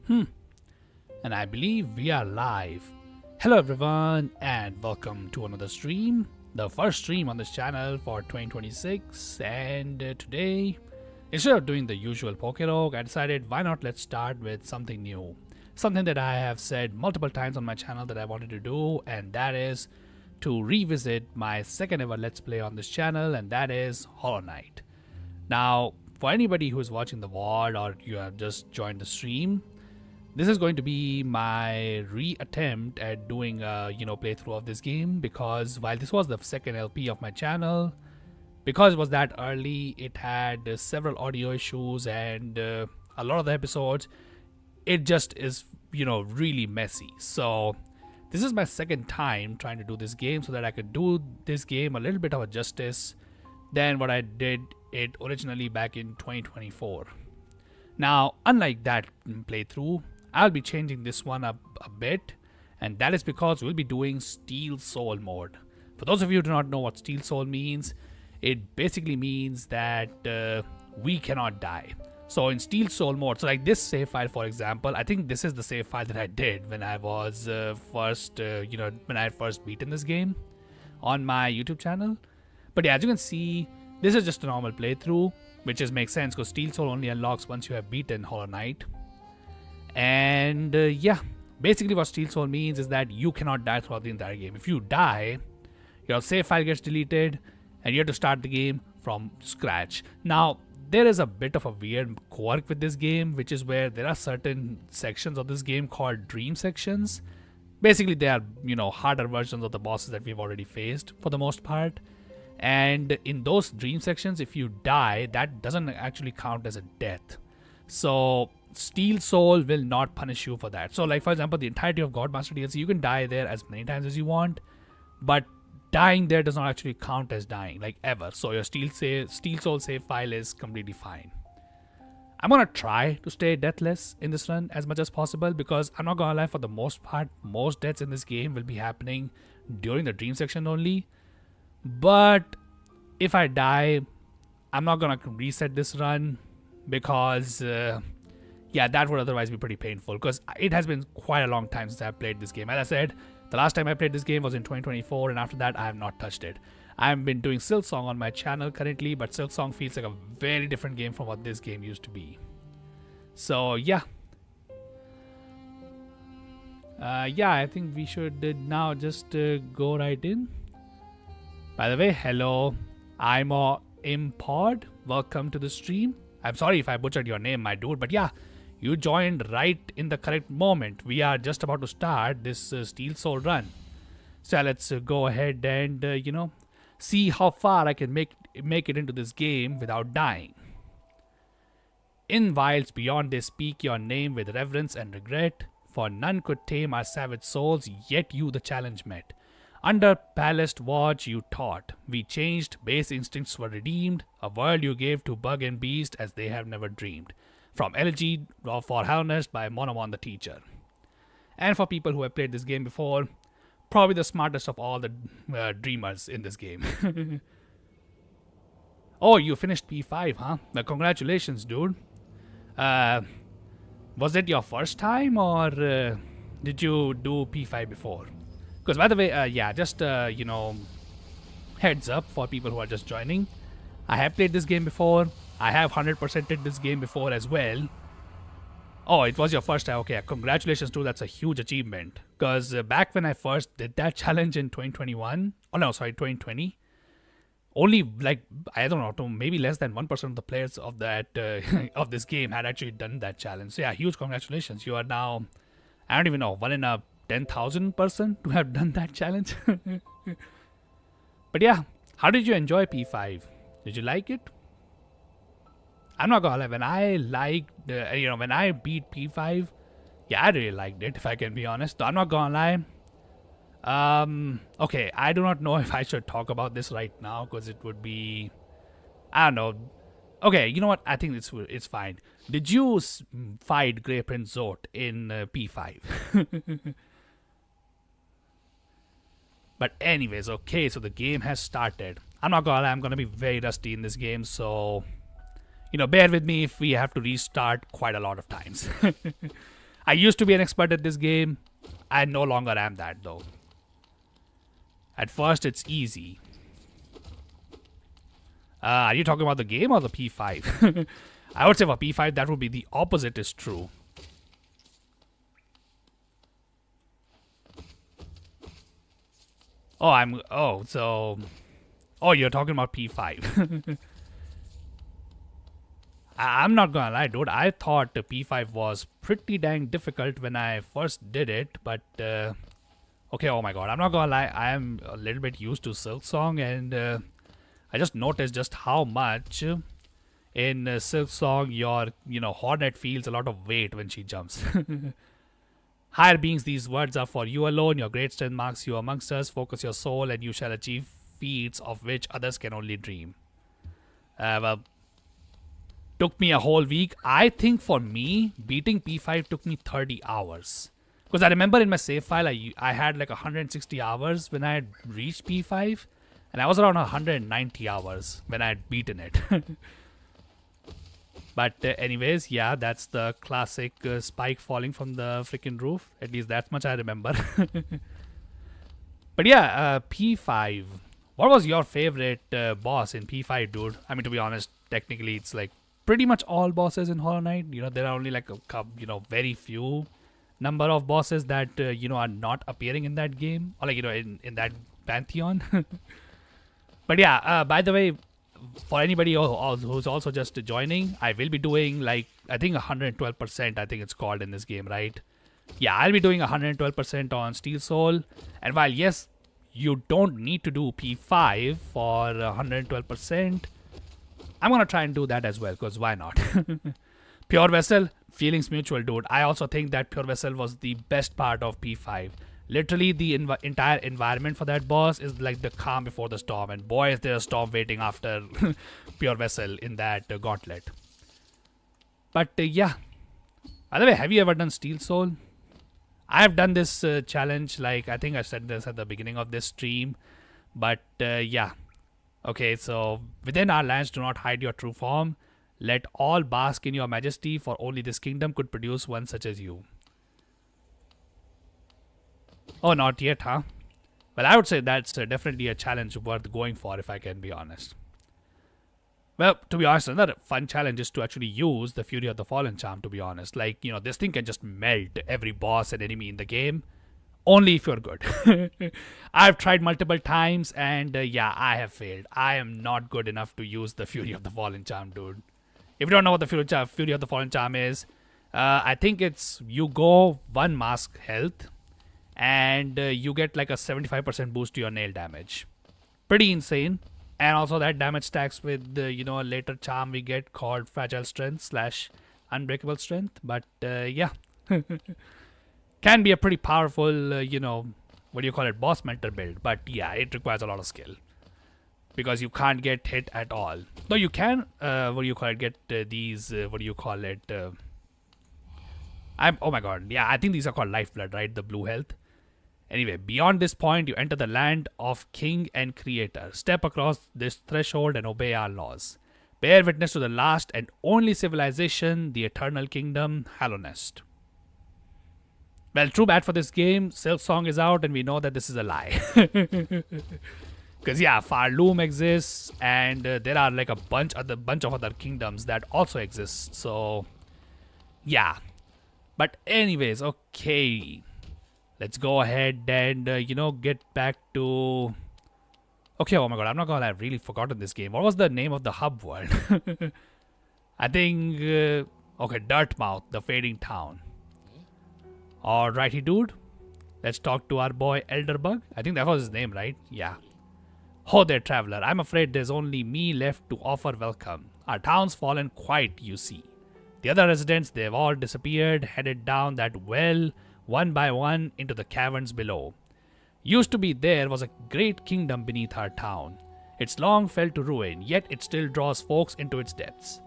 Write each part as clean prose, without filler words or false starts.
And I believe we are live. Hello, everyone, and welcome to another stream, the first stream on this channel for 2026. And today, instead of doing the usual Pokerog, I decided why not let's start with something new. Something that I have said multiple times on my channel that I wanted to do, and that is to revisit my second ever Let's Play on this channel, and that is Hollow Knight. Now, for anybody who is watching the VOD or you have just joined the stream, this is going to be my re-attempt at doing a playthrough of this game, because while this was the second LP of my channel, because it was that early, it had several audio issues, and a lot of the episodes, it just is really messy. So this is my second time trying to do this game so that I could do this game a little bit of a justice than what I did it originally back in 2024. Now, unlike that playthrough, I'll be changing this one up a bit, and that is because we'll be doing Steel Soul mode. For those of you who do not know what Steel Soul means, it basically means that we cannot die. So in Steel Soul mode, so like this save file, for example, I think this is the save file that I did when I was when I had first beaten this game on my YouTube channel. But yeah, as you can see, this is just a normal playthrough, which makes sense because Steel Soul only unlocks once you have beaten Hollow Knight. And yeah, basically what Steel Soul means is that you cannot die throughout the entire game. If you die, your save file gets deleted and you have to start the game from scratch. Now, there is a bit of a weird quirk with this game, which is where there are certain sections of this game called dream sections. Basically, they are, harder versions of the bosses that we've already faced for the most part. And in those dream sections, if you die, that doesn't actually count as a death. So Steel Soul will not punish you for that. So like, for example, the entirety of Godmaster DLC, you can die there as many times as you want, but dying there does not actually count as dying, like ever. So your Steel Soul save file is completely fine. I'm gonna try to stay deathless in this run as much as possible, because I'm not gonna lie, for the most part, most deaths in this game will be happening during the dream section only. But if I die, I'm not gonna reset this run, because yeah, that would otherwise be pretty painful, because it has been quite a long time since I've played this game. As I said, the last time I played this game was in 2024, and after that I have not touched it. I've been doing Silksong on my channel currently, but Silksong feels like a very different game from what this game used to be. So yeah. Yeah, I think we should now just go right in. By the way, hello, I'm Impod. Welcome to the stream. I'm sorry if I butchered your name, my dude, but yeah, you joined right in the correct moment. We are just about to start this Steel Soul run. So let's go ahead and, see how far I can make it into this game without dying. In wilds beyond they speak your name with reverence and regret, for none could tame our savage souls, yet you the challenge met. Under palaced watch you taught, we changed, base instincts were redeemed, a world you gave to bug and beast as they have never dreamed. From Elegy for Hellnest by Monomon the Teacher. And for people who have played this game before, probably the smartest of all the dreamers in this game. Oh, you finished P5, huh? Well, congratulations, dude. Was it your first time, or did you do P5 before? Because by the way, yeah, just heads up for people who are just joining. I have played this game before. I have 100%ed this game before as well. Oh, it was your first time. Okay, congratulations too. That's a huge achievement. Because back when I first did that challenge in 2021, oh no, sorry, 2020, only like, I don't know, maybe less than 1% of the players of that of this game had actually done that challenge. So yeah, huge congratulations. You are now, I don't even know, 1 in a 10,000 person to have done that challenge. But yeah, how did you enjoy P5? Did you like it? I'm not gonna lie, when I beat P5, yeah, I really liked it, if I can be honest. I'm not gonna lie. Okay, I do not know if I should talk about this right now, because it would be, I don't know. Okay, you know what? I think it's fine. Did you fight Grey Prince Zort in P5? But anyways, okay, so the game has started. I'm not gonna lie, I'm gonna be very rusty in this game, so bear with me if we have to restart quite a lot of times. I used to be an expert at this game. I no longer am that though. At first, it's easy. Are you talking about the game or the P5? I would say for P5, that would be the opposite is true. Oh, you're talking about P5. I'm not gonna lie, dude. I thought the P5 was pretty dang difficult when I first did it, but okay. Oh my god, I'm not gonna lie. I am a little bit used to Silksong, and I just noticed just how much in Silksong your Hornet feels a lot of weight when she jumps. Higher beings, these words are for you alone. Your great strength marks you amongst us. Focus your soul, and you shall achieve feats of which others can only dream. Well, took me a whole week. I think for me, beating P5 took me 30 hours. Because I remember in my save file, I had like 160 hours when I had reached P5. And I was around 190 hours when I had beaten it. But anyways, yeah, that's the classic Spike falling from the freaking roof. At least that's much I remember. But yeah, P5. What was your favorite boss in P5, dude? I mean, to be honest, technically it's like pretty much all bosses in Hollow Knight. There are only like very few number of bosses that are not appearing in that game, or like in that pantheon. But yeah, by the way, for anybody who's also just joining, I will be doing like I think 112%. I think it's called in this game, right? Yeah, I'll be doing 112% on Steel Soul. And while yes, you don't need to do P5 for 112%. I'm gonna try and do that as well, because why not? Pure Vessel, feelings mutual, dude. I also think that Pure Vessel was the best part of P5. Literally, the entire environment for that boss is like the calm before the storm. And boy, is there a storm waiting after Pure Vessel in that gauntlet. But yeah. By the way, have you ever done Steel Soul? I have done this challenge, like I think I said this at the beginning of this stream. But yeah. Okay, so within our lands do not hide your true form. Let all bask in your majesty, for only this kingdom could produce one such as you. Oh, not yet, huh? Well, I would say that's definitely a challenge worth going for, if I can be honest. Well, to be honest, another fun challenge is to actually use the Fury of the Fallen charm, to be honest. Like, this thing can just melt every boss and enemy in the game. Only if you're good. I've tried multiple times and yeah, I have failed. I am not good enough to use the Fury of the Fallen charm, dude. If you don't know what the Fury of the Fallen charm is, I think it's you go 1 mask health and you get like a 75% boost to your nail damage. Pretty insane. And also that damage stacks with a later charm we get called Fragile Strength / Unbreakable Strength. But yeah. Can be a pretty powerful, boss mentor build. But yeah, it requires a lot of skill. Because you can't get hit at all. Though you can, get these, oh my god, yeah, I think these are called Lifeblood, right? The blue health. Anyway, beyond this point, you enter the land of King and Creator. Step across this threshold and obey our laws. Bear witness to the last and only civilization, the Eternal Kingdom, Hallownest. Well, too bad for this game. Silksong is out and we know that this is a lie. Because yeah, Farloom exists and there are like a bunch of other kingdoms that also exist. So yeah. But anyways, okay. Let's go ahead and get back to... Okay, oh my god, I'm not gonna lie, I've really forgotten this game. What was the name of the hub world? I think... okay, Dirtmouth, the fading town. Alrighty, dude. Let's talk to our boy Elderbug. I think that was his name, right? Yeah. Oh there, traveler. I'm afraid there's only me left to offer welcome. Our town's fallen quiet, you see. The other residents, they've all disappeared, headed down that well, one by one, into the caverns below. Used to be there was a great kingdom beneath our town. It's long fell to ruin, yet it still draws folks into its depths.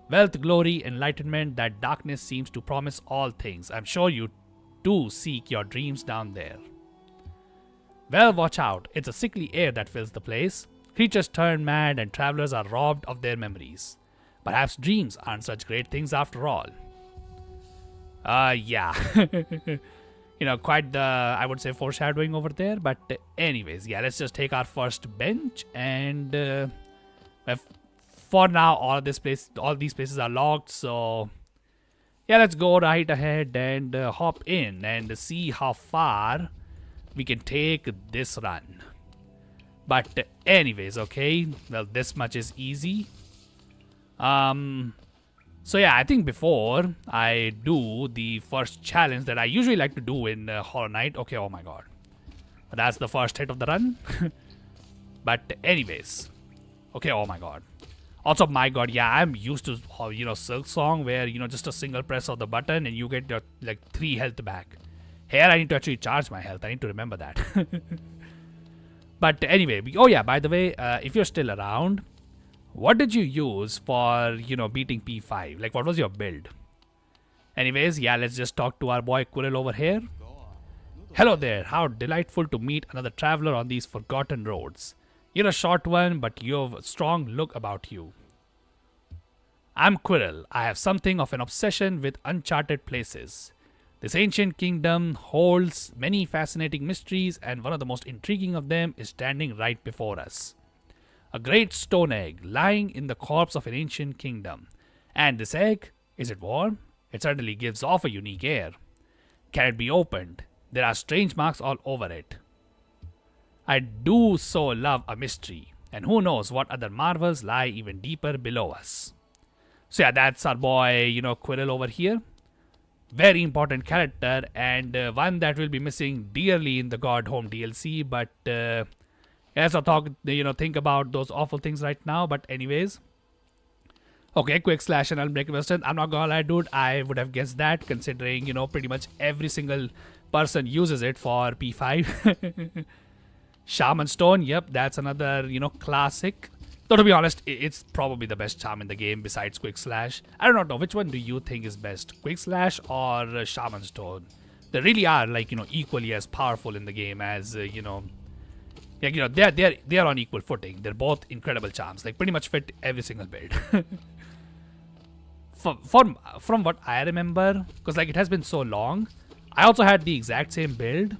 Wealth, glory, enlightenment, that darkness seems to promise all things. I'm sure you do seek your dreams down there. Well, watch out. It's a sickly air that fills the place. Creatures turn mad and travelers are robbed of their memories. Perhaps dreams aren't such great things after all. Yeah. Quite the, I would say, foreshadowing over there. But anyways, yeah, let's just take our first bench. And for now, all these places are locked. So yeah, let's go right ahead and hop in and see how far we can take this run. But anyways, okay, well, this much is easy. So yeah, I think before I do the first challenge that I usually like to do in Hollow Knight. Okay, oh my god, that's the first hit of the run. But anyways, okay, oh my god. Also, my god, yeah, I'm used to Silk Song, where just a single press of the button and you get your like 3 health back. Here I need to actually charge my health. I need to remember that. But anyway, oh yeah, by the way, if you're still around, what did you use for, beating P5? Like, what was your build? Anyways, yeah, let's just talk to our boy Quirrell over here. Hello there, how delightful to meet another traveler on these forgotten roads. You're a short one, but you've a strong look about you. I'm Quirrell. I have something of an obsession with uncharted places. This ancient kingdom holds many fascinating mysteries, and one of the most intriguing of them is standing right before us. A great stone egg lying in the corpse of an ancient kingdom. And this egg, is it warm? It certainly gives off a unique air. Can it be opened? There are strange marks all over it. I do so love a mystery, and who knows what other marvels lie even deeper below us. So yeah, that's our boy, Quirrell over here. Very important character, and one that will be missing dearly in the God Home DLC, but let's not talk, think about those awful things right now. But anyways, okay, quick slash and unbreakable strength. I'm not gonna lie, dude, I would have guessed that, considering pretty much every single person uses it for P5. Shaman Stone, yep, that's another classic. Though to be honest, it's probably the best charm in the game besides Quick Slash. I don't know, which one do you think is best, Quick Slash or Shaman Stone? They really are like equally as powerful in the game as yeah, they're on equal footing. They're both incredible charms. Like pretty much fit every single build. From what I remember, because like it has been so long, I also had the exact same build.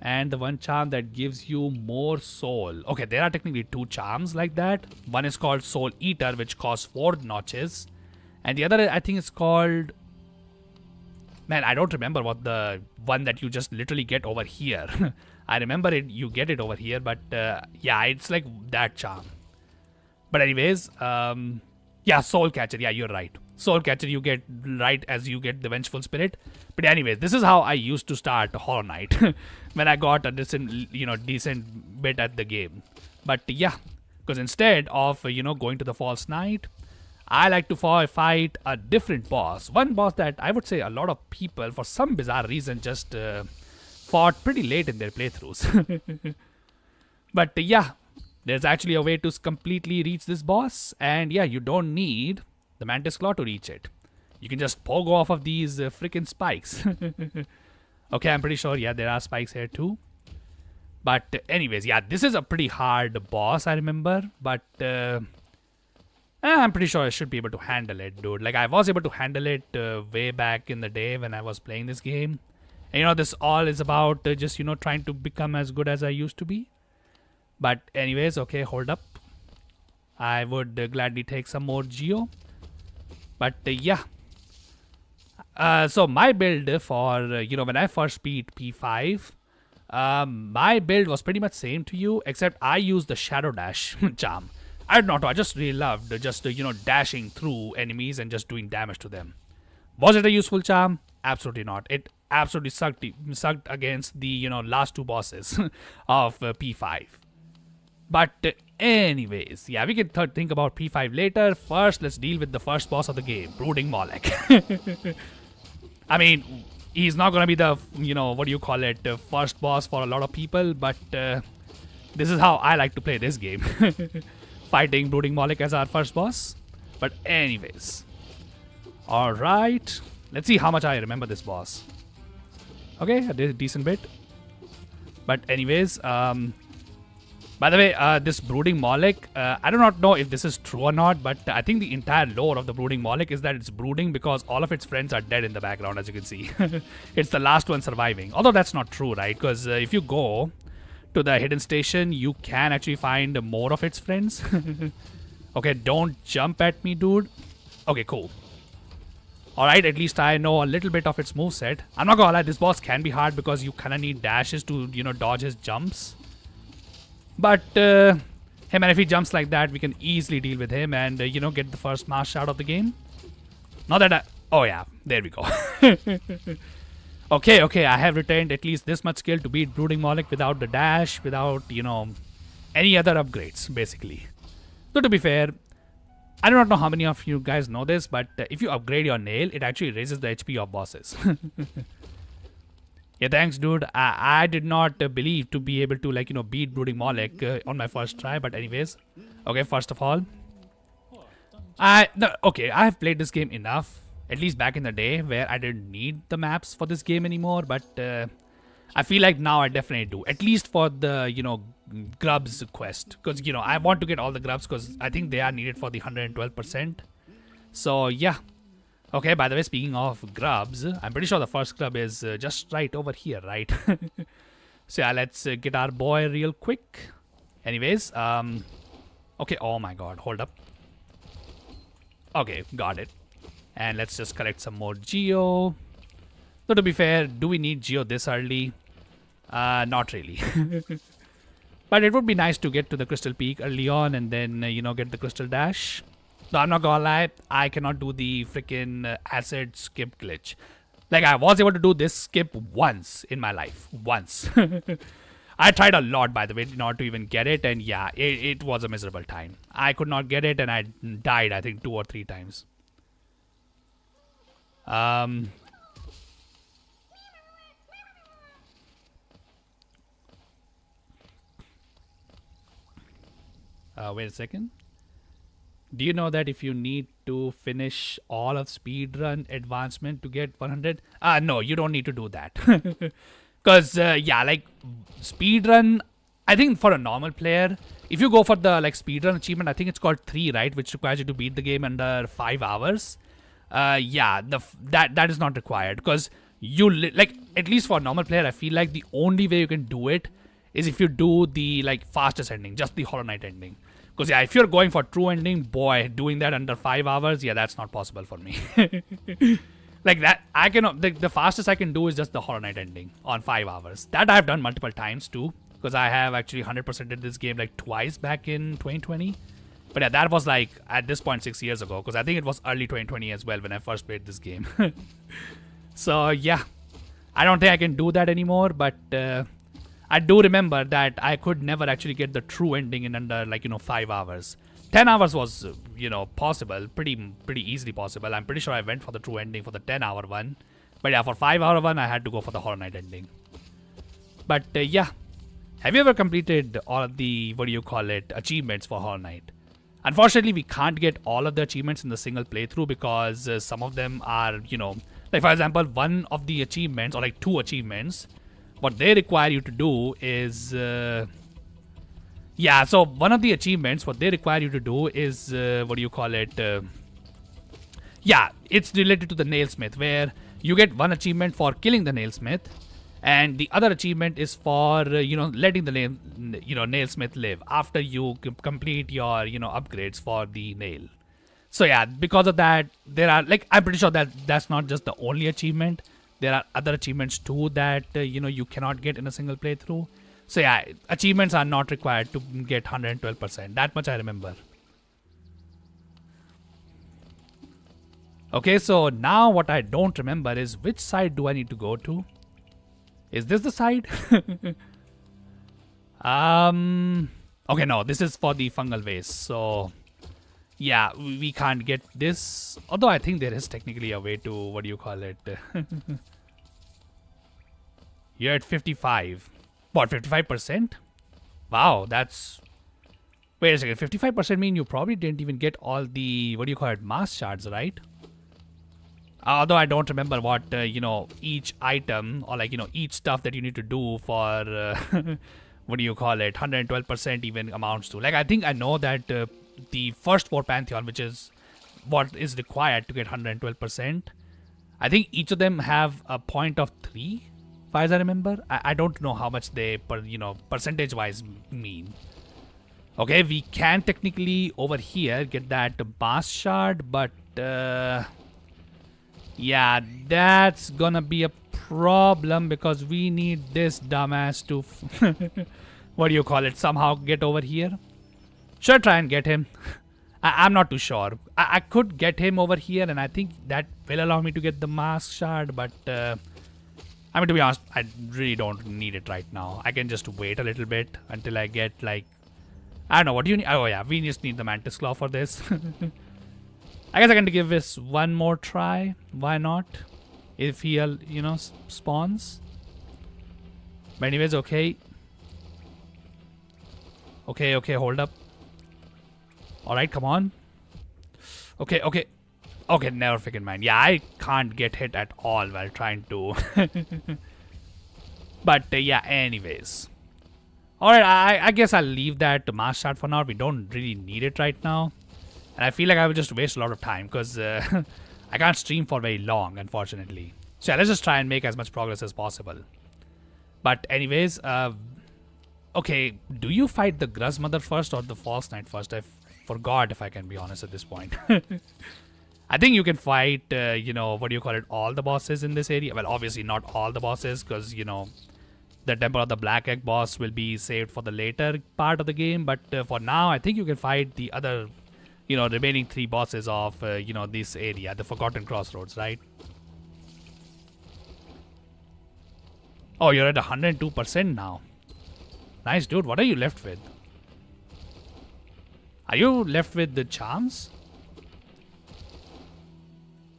And the one charm that gives you more soul. Okay, there are technically 2 charms like that. One is called Soul Eater, which costs 4 notches. And the other, I think, is called... Man, I don't remember what the one that you just literally get over here. I remember it, you get it over here, but yeah, it's like that charm. But anyways, yeah, Soul Catcher, yeah, you're right. Soul Catcher you get right as you get the Vengeful Spirit. But anyways, this is how I used to start Hollow Knight when I got a decent bit at the game. But yeah, because instead of going to the False Knight, I like to fight a different boss. One boss that I would say a lot of people, for some bizarre reason, just fought pretty late in their playthroughs. But yeah, there's actually a way to completely reach this boss, and yeah, you don't need the Mantis Claw to reach it. You can just pogo off of these freaking spikes. Okay, I'm pretty sure, yeah, there are spikes here too. But anyways, yeah, this is a pretty hard boss, I remember. But I'm pretty sure I should be able to handle it, dude. Like, I was able to handle it way back in the day when I was playing this game. And this all is about just, trying to become as good as I used to be. But anyways, okay, hold up. I would gladly take some more Geo. But yeah. So my build for, when I first beat P5, my build was pretty much same to you, except I used the Shadow Dash charm. I don't know, I just really loved just, dashing through enemies and just doing damage to them. Was it a useful charm? Absolutely not. It absolutely sucked against the, last 2 bosses of P5. But anyways, yeah, we can think about P5 later. First, let's deal with the first boss of the game, Brooding Molech. I mean, he's not gonna be the, what do you call it, first boss for a lot of people, but this is how I like to play this game. Fighting Brooding Molech as our first boss. But anyways. Alright. Let's see how much I remember this boss. Okay, I did a decent bit. But anyways, By the way, this Brooding Moloch, I do not know if this is true or not, but I think the entire lore of the Brooding Moloch is that it's brooding because all of its friends are dead in the background, as you can see. It's the last one surviving. Although that's not true, right? Because if you go to the hidden station, you can actually find more of its friends. Okay, don't jump at me, dude. Okay, cool. Alright, at least I know a little bit of its moveset. I'm not gonna lie, this boss can be hard because you kinda need dashes to, dodge his jumps. But, hey man, if he jumps like that, we can easily deal with him and, get the first mass shot of the game. Not that I... Oh yeah, there we go. Okay, I have retained at least this much skill to beat Brooding Moloch without the dash, without, any other upgrades, basically. So to be fair, I do not know how many of you guys know this, but if you upgrade your nail, it actually raises the HP of bosses. Yeah, thanks, dude. I did not believe to be able to, beat Brooding Moloch on my first try. But anyways, okay, first of all, I have played this game enough, at least back in the day, where I didn't need the maps for this game anymore. But I feel like now I definitely do, at least for the, grubs quest. Because, I want to get all the grubs because I think they are needed for the 112%. So, yeah. Okay, by the way, speaking of grubs, I'm pretty sure the first grub is just right over here, right? So yeah, let's get our boy real quick. Anyways, okay, oh my god, hold up. Okay, got it. And let's just collect some more Geo. So to be fair, do we need Geo this early? Not really. But it would be nice to get to the Crystal Peak early on and then, get the Crystal Dash. No, I'm not gonna lie, I cannot do the freaking acid skip glitch. Like, I was able to do this skip once in my life. Once. I tried a lot, by the way, in order to even get it. And yeah, it was a miserable time. I could not get it and I died, I think, 2 or 3 times. Wait a second. Do you know that if you need to finish all of speedrun advancement to get 100? No, you don't need to do that. Because, yeah, like, speedrun, I think for a normal player, if you go for the, like, speedrun achievement, I think it's called 3, right? Which requires you to beat the game under 5 hours. Yeah, that is not required. Because like, at least for a normal player, I feel like the only way you can do it is if you do the, like, fastest ending, just the Hollow Knight ending. Because, yeah, if you're going for true ending, boy, doing that under 5 hours, yeah, that's not possible for me. Like that, I cannot, the fastest I can do is just the Hollow Knight ending on 5 hours. That I've done multiple times too. Because I have actually 100%ed this game like twice back in 2020. But yeah, that was like, at this point, 6 years ago. Because I think it was early 2020 as well when I first played this game. So, yeah. I don't think I can do that anymore, but... I do remember that I could never actually get the true ending in under, like, 5 hours. 10 hours was, possible. Pretty easily possible. I'm pretty sure I went for the true ending for the 10-hour one. But yeah, for 5-hour one, I had to go for the Hollow Knight ending. But, yeah. Have you ever completed all of the, achievements for Hollow Knight? Unfortunately, we can't get all of the achievements in the single playthrough because some of them are, like, for example, one of the achievements, or like 2 achievements, what they require you to do is, yeah, so one of the achievements, what they require you to do is, yeah, it's related to the Nailsmith, where you get one achievement for killing the Nailsmith, and the other achievement is for, letting the Nailsmith live after you complete your, upgrades for the nail. So yeah, because of that, there are, like, I'm pretty sure that that's not just the only achievement. There are other achievements too that, you cannot get in a single playthrough. So yeah, achievements are not required to get 112%. That much I remember. Okay, so now what I don't remember is which side do I need to go to? Is this the side? Okay, no, this is for the fungal vase. So yeah, we can't get this. Although I think there is technically a way to, You're at 55. What, 55%? Wow, that's... Wait a second, 55% mean you probably didn't even get all the, mass shards, right? Although I don't remember what, each item, or like, each stuff that you need to do for, what do you call it, 112% even amounts to. Like, I think I know that the first 4 Pantheon, which is what is required to get 112%, I think each of them have a point of 3, far as I remember. I don't know how much they, percentage wise mean. Okay, we can technically over here get that Bass Shard, but yeah, that's gonna be a problem because we need this dumbass to what do you call it, somehow get over here. Should try and get him. I'm not too sure. I could get him over here, and I think that will allow me to get the Mask Shard, but I mean, to be honest, I really don't need it right now. I can just wait a little bit until I get, like, I don't know, what do you need? Oh yeah, we just need the Mantis Claw for this. I guess I can give this one more try. Why not? If he, spawns. But anyways, okay. Okay, hold up. Alright, come on. Okay, never freaking mind. Yeah, I can't get hit at all while trying to. But yeah, anyways. Alright, I guess I'll leave that Mask Shard for now. We don't really need it right now. And I feel like I will just waste a lot of time because I can't stream for very long, unfortunately. So yeah, let's just try and make as much progress as possible. But anyways, okay, do you fight the Gruzmother first or the False Knight first? I forgot, if I can be honest at this point. I think you can fight, what do you call it, all the bosses in this area. Well, obviously not all the bosses because, the Temple of the Black Egg boss will be saved for the later part of the game. But for now, I think you can fight the other, remaining 3 bosses of, this area, the Forgotten Crossroads, right? Oh, you're at 102% now. Nice, dude. What are you left with? Are you left with the charms?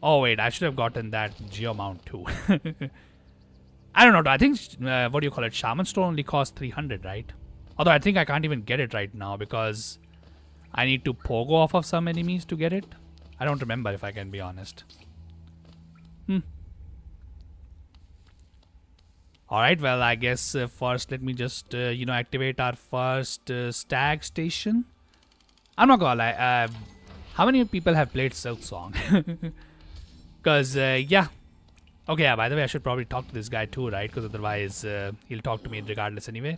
Oh, wait. I should have gotten that Geomount too. I don't know. I think, what do you call it? Shaman Stone only costs 300, right? Although I think I can't even get it right now because I need to pogo off of some enemies to get it. I don't remember, if I can be honest. Alright, well, I guess first let me just, activate our first stag station. I'm not gonna lie, how many people have played Silk Song? Because, yeah. Okay, yeah, by the way, I should probably talk to this guy too, right? Because otherwise, he'll talk to me regardless anyway.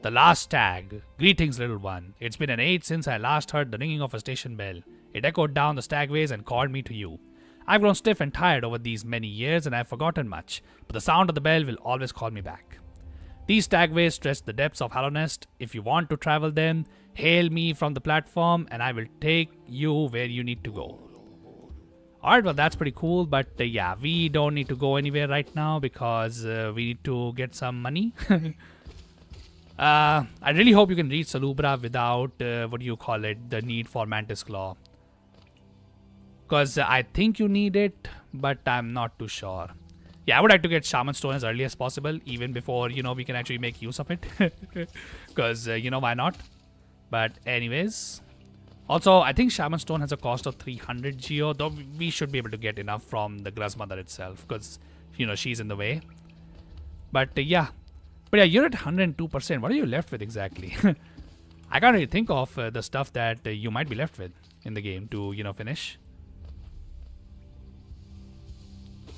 The last stag. Greetings, little one. It's been an age since I last heard the ringing of a station bell. It echoed down the stagways and called me to you. I've grown stiff and tired over these many years and I've forgotten much, but the sound of the bell will always call me back. These stagways stretch the depths of Hallownest. If you want to travel them, hail me from the platform and I will take you where you need to go. Alright, well, that's pretty cool, but yeah, we don't need to go anywhere right now because we need to get some money. I really hope you can reach Salubra without, the need for Mantis Claw. Because I think you need it, but I'm not too sure. Yeah, I would like to get Shaman Stone as early as possible, even before, we can actually make use of it. Because, why not? But anyways. Also, I think Shaman Stone has a cost of 300 Geo, though we should be able to get enough from the Gruzmother itself, because, she's in the way. But, yeah. But yeah, you're at 102%. What are you left with exactly? I can't really think of the stuff that you might be left with in the game to, finish.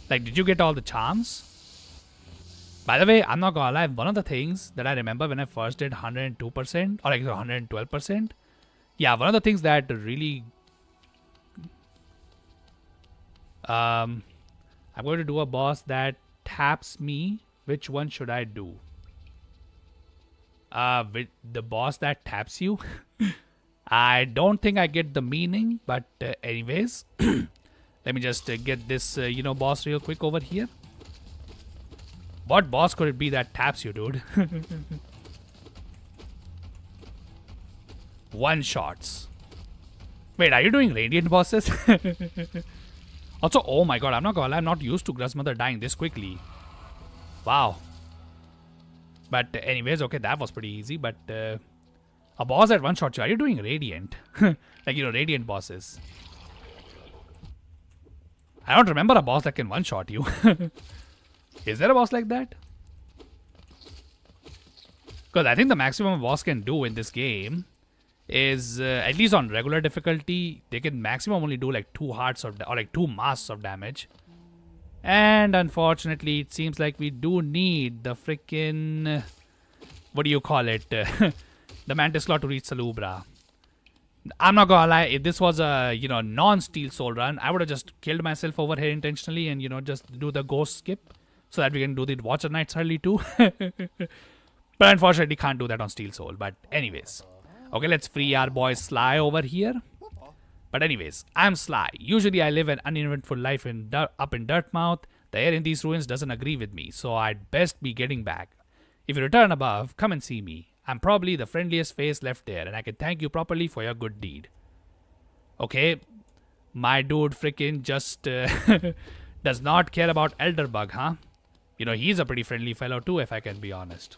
Like, did you get all the charms? By the way, I'm not gonna lie, one of the things that I remember when I first did 102%, or like 112%, yeah, one of the things that really... I'm going to do a boss that taps me. Which one should I do? With the boss that taps you? I don't think I get the meaning, but anyways... Let me just get this, boss real quick over here. What boss could it be that taps you, dude? One-shots. Wait, are you doing radiant bosses? Also, oh my god, I'm not gonna lie, I'm not used to Gruzmother dying this quickly. Wow. But anyways, okay, that was pretty easy, but... a boss that one-shot you, are you doing radiant? Like, radiant bosses. I don't remember a boss that can one-shot you. Is there a boss like that? Because I think the maximum a boss can do in this game is, at least on regular difficulty, they can maximum only do like 2 hearts or like 2 masks of damage. And unfortunately, it seems like we do need the freaking, what do you call it? The Mantis Claw to reach Salubra. I'm not gonna lie, if this was a, non-Steel Soul run, I would have just killed myself over here intentionally and, just do the ghost skip so that we can do the Watcher Knights early too. But unfortunately, can't do that on Steel Soul. But anyways, okay, let's free our boy Sly over here. But anyways, I'm Sly. Usually I live an uneventful life up in Dirtmouth. The air in these ruins doesn't agree with me, so I'd best be getting back. If you return above, come and see me. I'm probably the friendliest face left there, and I can thank you properly for your good deed. Okay, my dude freaking just does not care about Elderbug, huh? He's a pretty friendly fellow too, if I can be honest.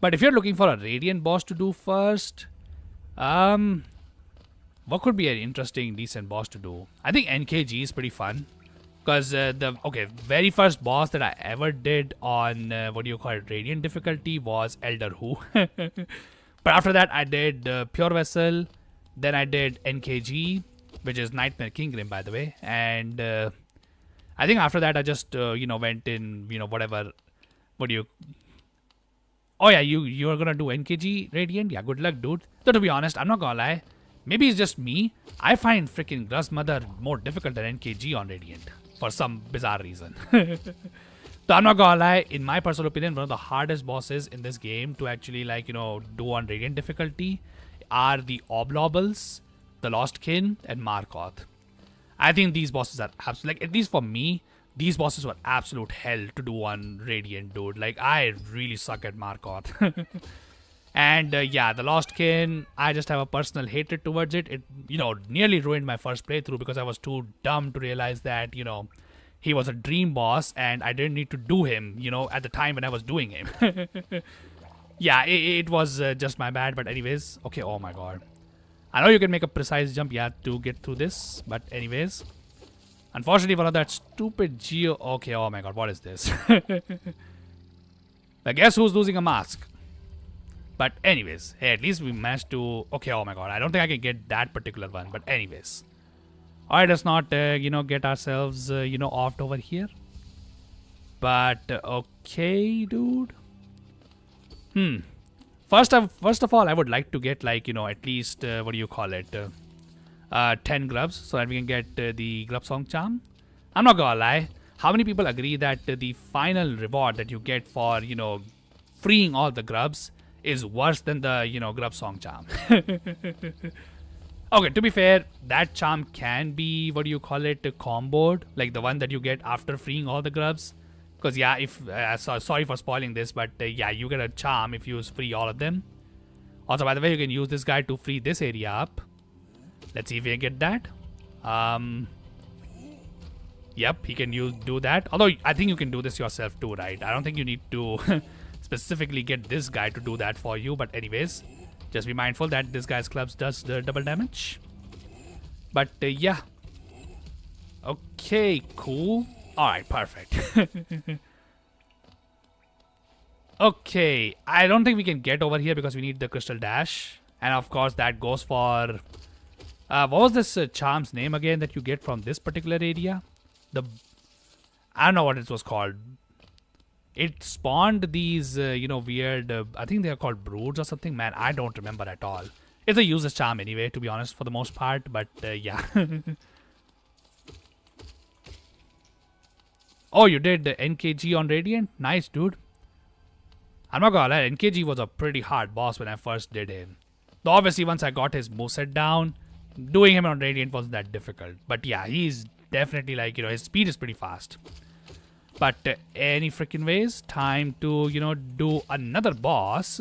But if you're looking for a Radiant boss to do first, what could be an interesting, decent boss to do? I think NKG is pretty fun. Because very first boss that I ever did on, Radiant difficulty was Elder Who. But after that, I did Pure Vessel. Then I did NKG, which is Nightmare Kingrim, by the way. And I think after that, I just, went in, Oh yeah, you're gonna do NKG Radiant? Yeah, good luck, dude. Though to be honest, I'm not gonna lie. Maybe it's just me. I find freaking Gruz Mother more difficult than NKG on Radiant. For some bizarre reason. So I'm not gonna lie, in my personal opinion, one of the hardest bosses in this game to actually do on Radiant difficulty are the Oblobbles, the Lost Kin, and Markoth. I think these bosses are absolute, at least for me, these bosses were absolute hell to do on Radiant, dude. I really suck at Markoth. And yeah, the Lost Kin, I just have a personal hatred towards it. It, nearly ruined my first playthrough because I was too dumb to realize that, he was a dream boss and I didn't need to do him, at the time when I was doing him. Yeah, it was just my bad, but anyways. Okay, oh my god. I know you can make a precise jump, yeah, to get through this, but anyways. Unfortunately, one of that stupid Geo... Okay, oh my god, what is this? I guess who's losing a mask? But anyways, hey, at least we managed to... Okay, oh my god, I don't think I can get that particular one, but anyways. Alright, let's not, get ourselves, offed over here. But, okay, dude. First of all, I would like to get, at least, 10 grubs, so that we can get the Grub Song Charm. I'm not gonna lie. How many people agree that the final reward that you get for, freeing all the grubs is worse than the, Grub Song Charm? Okay, to be fair, that charm can be, comboed, like the one that you get after freeing all the grubs. Because, yeah, if, sorry for spoiling this, but yeah, you get a charm if you free all of them. Also, by the way, you can use this guy to free this area up. Let's see if we can get that. Yep, he can do that. Although, I think you can do this yourself too, right? I don't think you need to specifically get this guy to do that for you. But anyways, just be mindful that this guy's clubs does the double damage. But yeah. Okay, cool. Alright, perfect. Okay, I don't think we can get over here because we need the Crystal Dash. And of course, that goes for... what was this charm's name again that you get from this particular area? I don't know what it was called. It spawned these, weird... I think they are called broods or something. Man, I don't remember at all. It's a useless charm anyway, to be honest, for the most part. But, yeah. Oh, you did the NKG on Radiant? Nice, dude. I'm not gonna lie, NKG was a pretty hard boss when I first did him. Though obviously, once I got his moveset down, doing him on Radiant wasn't that difficult. But yeah, he's definitely his speed is pretty fast. But any freaking ways, time to, do another boss.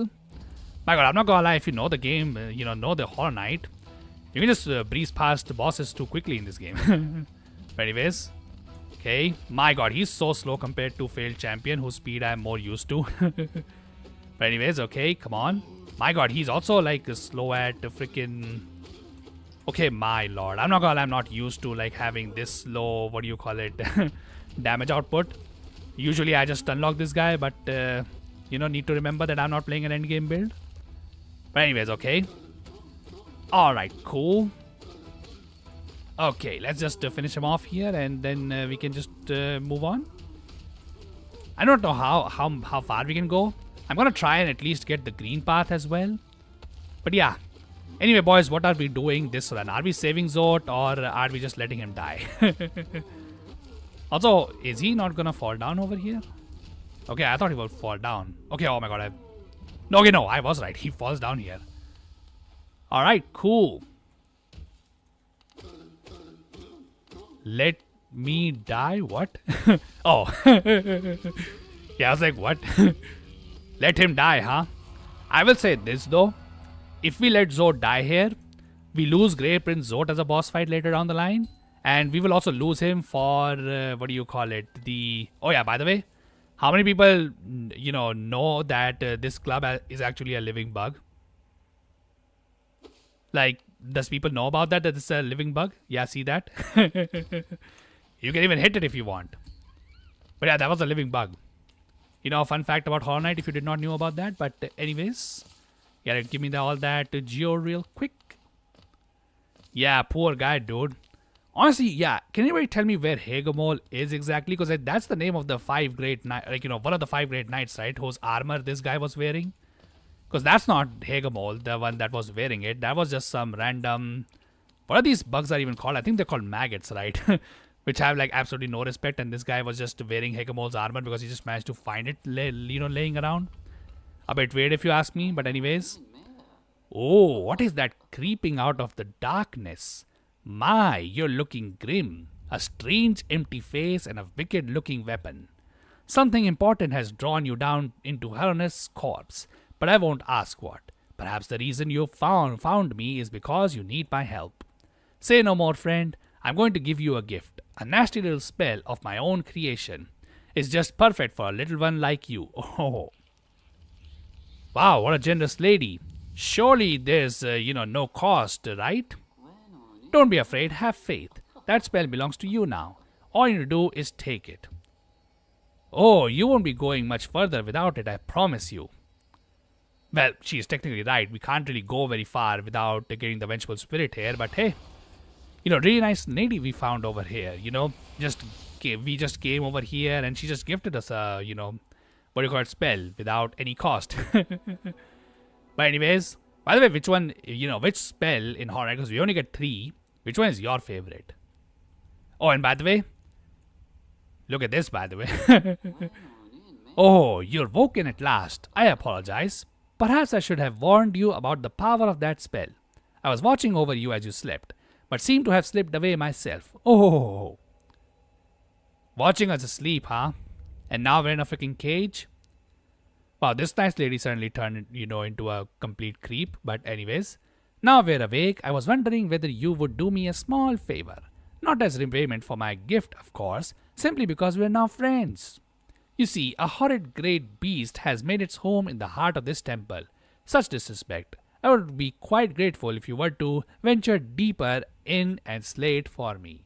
My god, I'm not gonna lie, if you know the game, know the Horror Knight, you can just breeze past the bosses too quickly in this game. But anyways, okay. My god, he's so slow compared to Failed Champion, whose speed I'm more used to. But anyways, okay, come on. My god, he's also slow at the freaking... Okay, my lord. I'm not gonna lie, I'm not used to having this slow, damage output. Usually I just unlock this guy, but need to remember that I'm not playing an endgame build. But anyways, okay. Alright, cool. Okay, let's just finish him off here and then we can just move on. I don't know how far we can go. I'm gonna try and at least get the green path as well. But yeah. Anyway, boys, what are we doing this run? Are we saving Zot or are we just letting him die? Also, is he not gonna fall down over here? Okay, I thought he would fall down. Okay, oh my god. No, I was right. He falls down here. Alright, cool. Let me die? What? Oh. Yeah, I was like, what? Let him die, huh? I will say this though. If we let Zot die here, we lose Grey Prince Zot as a boss fight later down the line. And we will also lose him for, what do you call it? Oh yeah, by the way, how many people, know that this club is actually a living bug? Like, does people know about that it's a living bug? Yeah, see that? You can even hit it if you want. But yeah, that was a living bug. A fun fact about Horror Night if you did not know about that. But anyways, yeah, give me all that geo real quick. Yeah, poor guy, dude. Honestly, yeah, can anybody tell me where Hegemol is exactly? Because that's the name of the 5 great knights, one of the 5 great knights, right? Whose armor this guy was wearing. Because that's not Hegemol, the one that was wearing it. That was just some random... What are these bugs are even called? I think they're called maggots, right? Which have like absolutely no respect. And this guy was just wearing Hegemol's armor because he just managed to find it, laying around. A bit weird if you ask me, but anyways. Oh, what is that creeping out of the darkness? My, you're looking grim. A strange empty face and a wicked looking weapon. Something important has drawn you down into Hernus' corpse. But I won't ask what. Perhaps the reason you found me is because you need my help. Say no more, friend. I'm going to give you a gift. A nasty little spell of my own creation. It's just perfect for a little one like you. Oh. Wow, what a generous lady. Surely there's, no cost, right? Don't be afraid, have faith. That spell belongs to you now. All you need to do is take it. Oh, you won't be going much further without it, I promise you. Well, she's technically right. We can't really go very far without getting the vengeful spirit here. But hey, really nice lady we found over here. We just came over here and she just gifted us a, what do you call it, spell without any cost. But anyways, by the way, which one, which spell in Horror, because we only get 3. Which one is your favorite? Oh, and by the way, look at this, by the way. Oh, you're woken at last. I apologize. Perhaps I should have warned you about the power of that spell. I was watching over you as you slept, but seemed to have slipped away myself. Oh. Watching us asleep, huh? And now we're in a freaking cage? Wow, this nice lady certainly turned, into a complete creep. But anyways, now we're awake. I was wondering whether you would do me a small favor. Not as repayment for my gift, of course, simply because we're now friends. You see, a horrid great beast has made its home in the heart of this temple. Such disrespect. I would be quite grateful if you were to venture deeper in and slay it for me.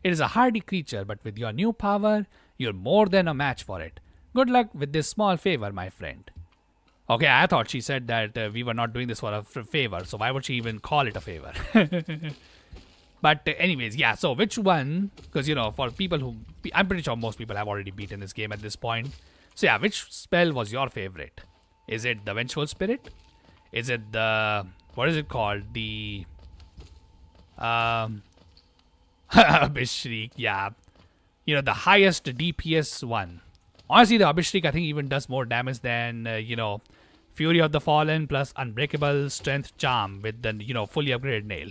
It is a hardy creature, but with your new power, you're more than a match for it. Good luck with this small favor, my friend. Okay, I thought she said that we were not doing this for a favor, so why would she even call it a favor? But anyways, yeah, so which one, because, for people who, I'm pretty sure most people have already beaten this game at this point. So yeah, which spell was your favorite? Is it the Vengeful Spirit? Is it the, what is it called? The, Abyss Shriek, yeah. The highest DPS one. Honestly, the Abyss Shriek, I think, even does more damage than, Fury of the Fallen plus Unbreakable Strength Charm with the, fully upgraded nail.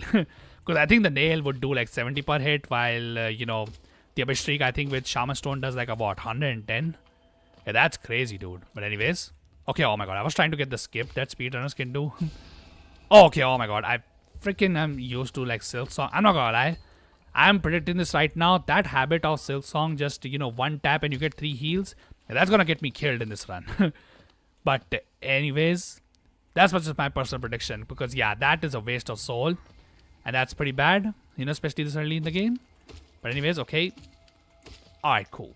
Because I think the nail would do like 70 per hit, while, the Abyss Shriek, I think with Shaman Stone does like about 110. Yeah, that's crazy, dude. But anyways. Okay, oh my god, I was trying to get the skip that speedrunners can do. Oh, okay, oh my god, I freaking am used to like Silk Song. I'm not gonna lie. I'm predicting this right now. That habit of Silk Song, just, one tap and you get 3 heals. Yeah, that's gonna get me killed in this run. But anyways, that's just my personal prediction. Because yeah, that is a waste of soul. And that's pretty bad, especially this early in the game. But anyways, okay. Alright, cool.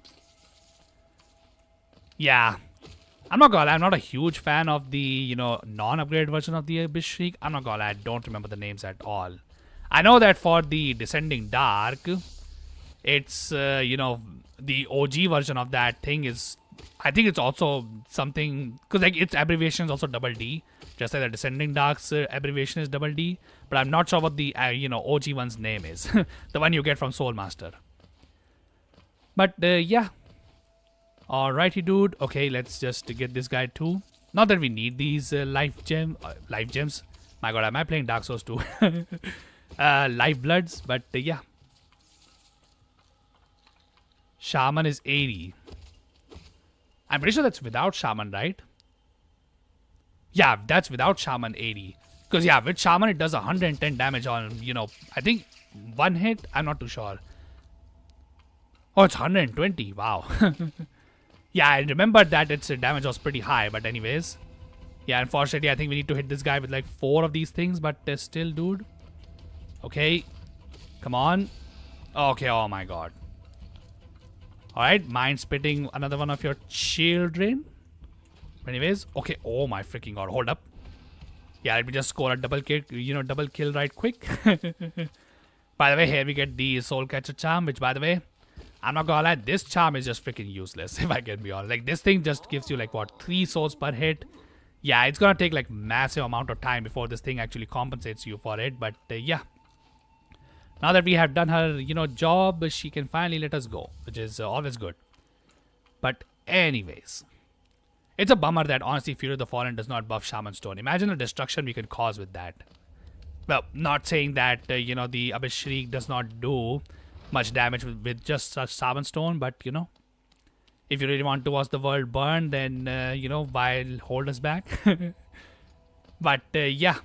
Yeah, I'm not gonna lie, I'm not a huge fan of the, non-upgraded version of the Abyss Shriek. I'm not gonna lie, I don't remember the names at all. I know that for the Descending Dark, it's, the OG version of that thing is, I think it's also something, because like its abbreviation is also double D, just like the Descending Dark's abbreviation is double D, but I'm not sure what the, OG one's name is, the one you get from Soul Master. But yeah. Alrighty, dude. Okay, let's just get this guy too. Not that we need these life gems. My god, am I playing Dark Souls 2? Life bloods, but yeah. Shaman is 80. I'm pretty sure that's without Shaman, right? Yeah, that's without Shaman 80. Because yeah, with Shaman it does 110 damage on, I think one hit. I'm not too sure. Oh, it's 120. Wow. Yeah, I remember that its damage was pretty high, but anyways. Yeah, unfortunately, I think we need to hit this guy with like 4 of these things, but still, dude. Okay. Come on. Okay, oh my god. Alright, mind spitting another one of your children. Anyways, okay, oh my freaking god, hold up. Yeah, let me just score a double kill right quick. By the way, here we get the Soul Catcher Charm, which by the way, I'm not gonna lie, this charm is just freaking useless, if I can be honest. Like, this thing just gives you, like, what, 3 souls per hit? Yeah, it's gonna take, like, massive amount of time before this thing actually compensates you for it. But, yeah. Now that we have done her, job, she can finally let us go, which is always good. But, anyways. It's a bummer that, honestly, Fury of the Fallen does not buff Shaman Stone. Imagine the destruction we can cause with that. Well, not saying that, the Abyss Shriek does not do much damage with just such Shaman Stone, but if you really want to watch the world burn, then why hold us back? But yeah.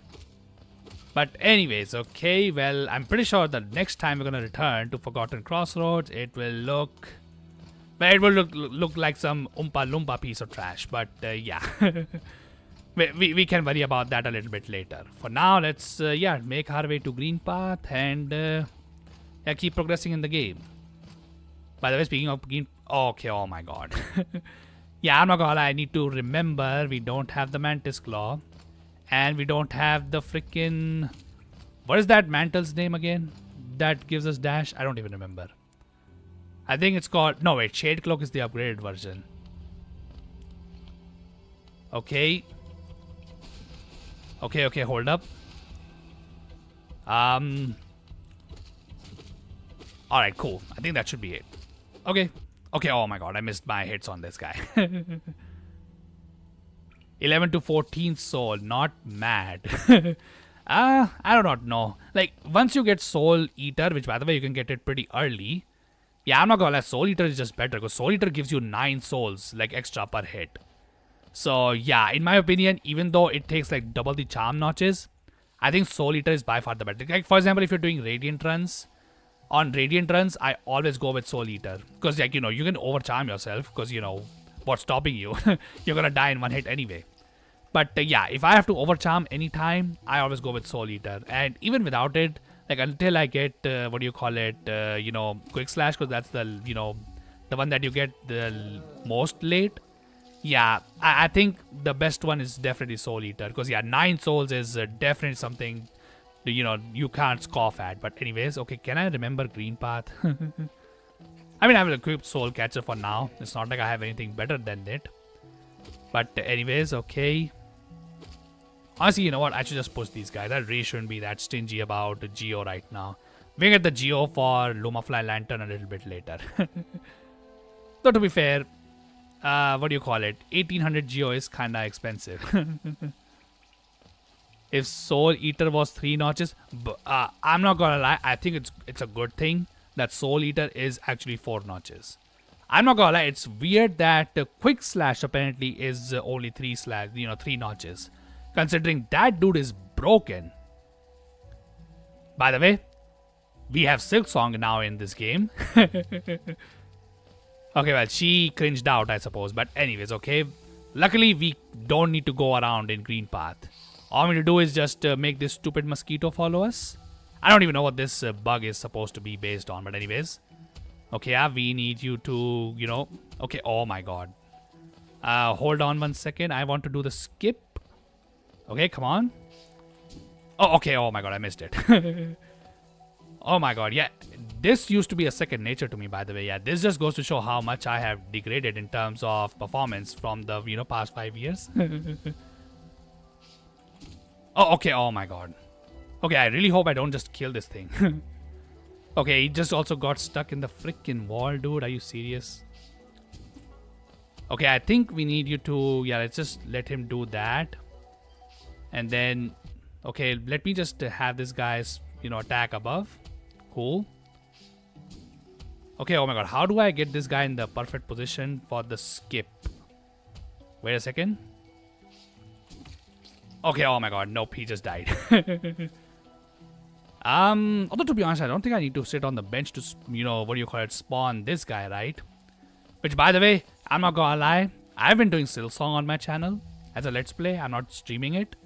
But anyways, okay, well, I'm pretty sure the next time we're gonna return to Forgotten Crossroads, it will look like some Oompa Loompa piece of trash. But yeah. we can worry about that a little bit later. For now, let's make our way to Green Path and keep progressing in the game. By the way, speaking of green... Okay, oh my god. Yeah, I'm not gonna lie, I need to remember we don't have the Mantis Claw. And we don't have the freaking... What is that Mantle's name again? That gives us dash? I don't even remember. I think it's called... No, wait, Shade Cloak is the upgraded version. Okay. Okay, hold up. Alright, cool. I think that should be it. Okay, oh my god, I missed my hits on this guy. 11 to 14 soul, not mad. I do not know. Like, once you get Soul Eater, which by the way, you can get it pretty early. Yeah, I'm not gonna lie, Soul Eater is just better, because Soul Eater gives you 9 souls, like, extra per hit. So, yeah, in my opinion, even though it takes, like, double the charm notches, I think Soul Eater is by far the better. Like, for example, if you're doing Radiant runs, on Radiant runs, I always go with Soul Eater. Because, like, you can overcharm yourself. Because, what's stopping you? You're gonna die in one hit anyway. But, yeah, if I have to overcharm anytime, I always go with Soul Eater. And even without it, like, until I get, Quick Slash. Because that's the, the one that you get the most late. Yeah, I think the best one is definitely Soul Eater. Because, yeah, 9 souls is definitely something... you can't scoff at. But anyways, okay, can I remember Green Path? I mean, I will equip Soul Catcher for now. It's not like I have anything better than it. But anyways, okay. Honestly, you know what? I should just push these guys. I really shouldn't be that stingy about Geo right now. We get the Geo for Lumafly Lantern a little bit later. Though to be fair, what do you call it? 1800 Geo is kinda expensive. If Soul Eater was 3 notches, I'm not gonna lie, I think it's a good thing that Soul Eater is actually 4 notches. I'm not gonna lie, it's weird that Quick Slash apparently is only 3 notches. Considering that dude is broken. By the way, we have Silksong now in this game. Okay, well, she cringed out, I suppose. But anyways, okay. Luckily, we don't need to go around in Green Path. All we need to do is just make this stupid mosquito follow us. I don't even know what this bug is supposed to be based on. But anyways. Okay, yeah, we need you to, Okay, oh my god. Hold on 1 second. I want to do the skip. Okay, come on. Oh, okay. Oh my god, I missed it. Oh my god, yeah. This used to be a second nature to me, by the way. Yeah, this just goes to show how much I have degraded in terms of performance from the, past 5 years. Oh, okay. Oh my god. Okay, I really hope I don't just kill this thing. Okay, he just also got stuck in the freaking wall, dude. Are you serious? Okay, I think we need you to... Yeah, let's just let him do that. And then... Okay, let me just have this guy's, attack above. Cool. Okay, oh my god. How do I get this guy in the perfect position for the skip? Wait a second. Okay, oh my god. Nope, he just died. Although to be honest, I don't think I need to sit on the bench to, spawn this guy, right? Which, by the way, I'm not gonna lie, I've been doing Silksong on my channel as a let's play. I'm not streaming it.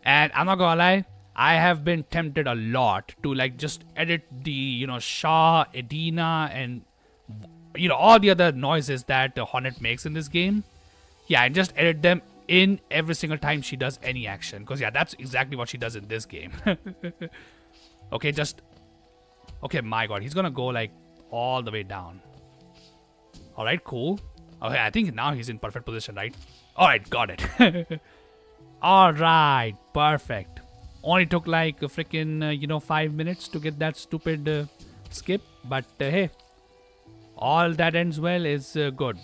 And I'm not gonna lie, I have been tempted a lot to just edit the, Shaw, Edina, and, all the other noises that Hornet makes in this game. Yeah, and just edit them in every single time she does any action. Because, yeah, that's exactly what she does in this game. Okay, okay, my god, he's gonna go all the way down. Alright, cool. Okay, I think now he's in perfect position, right? Alright, got it. Alright, perfect. Only took a freaking, 5 minutes to get that stupid skip. But hey, all that ends well is good.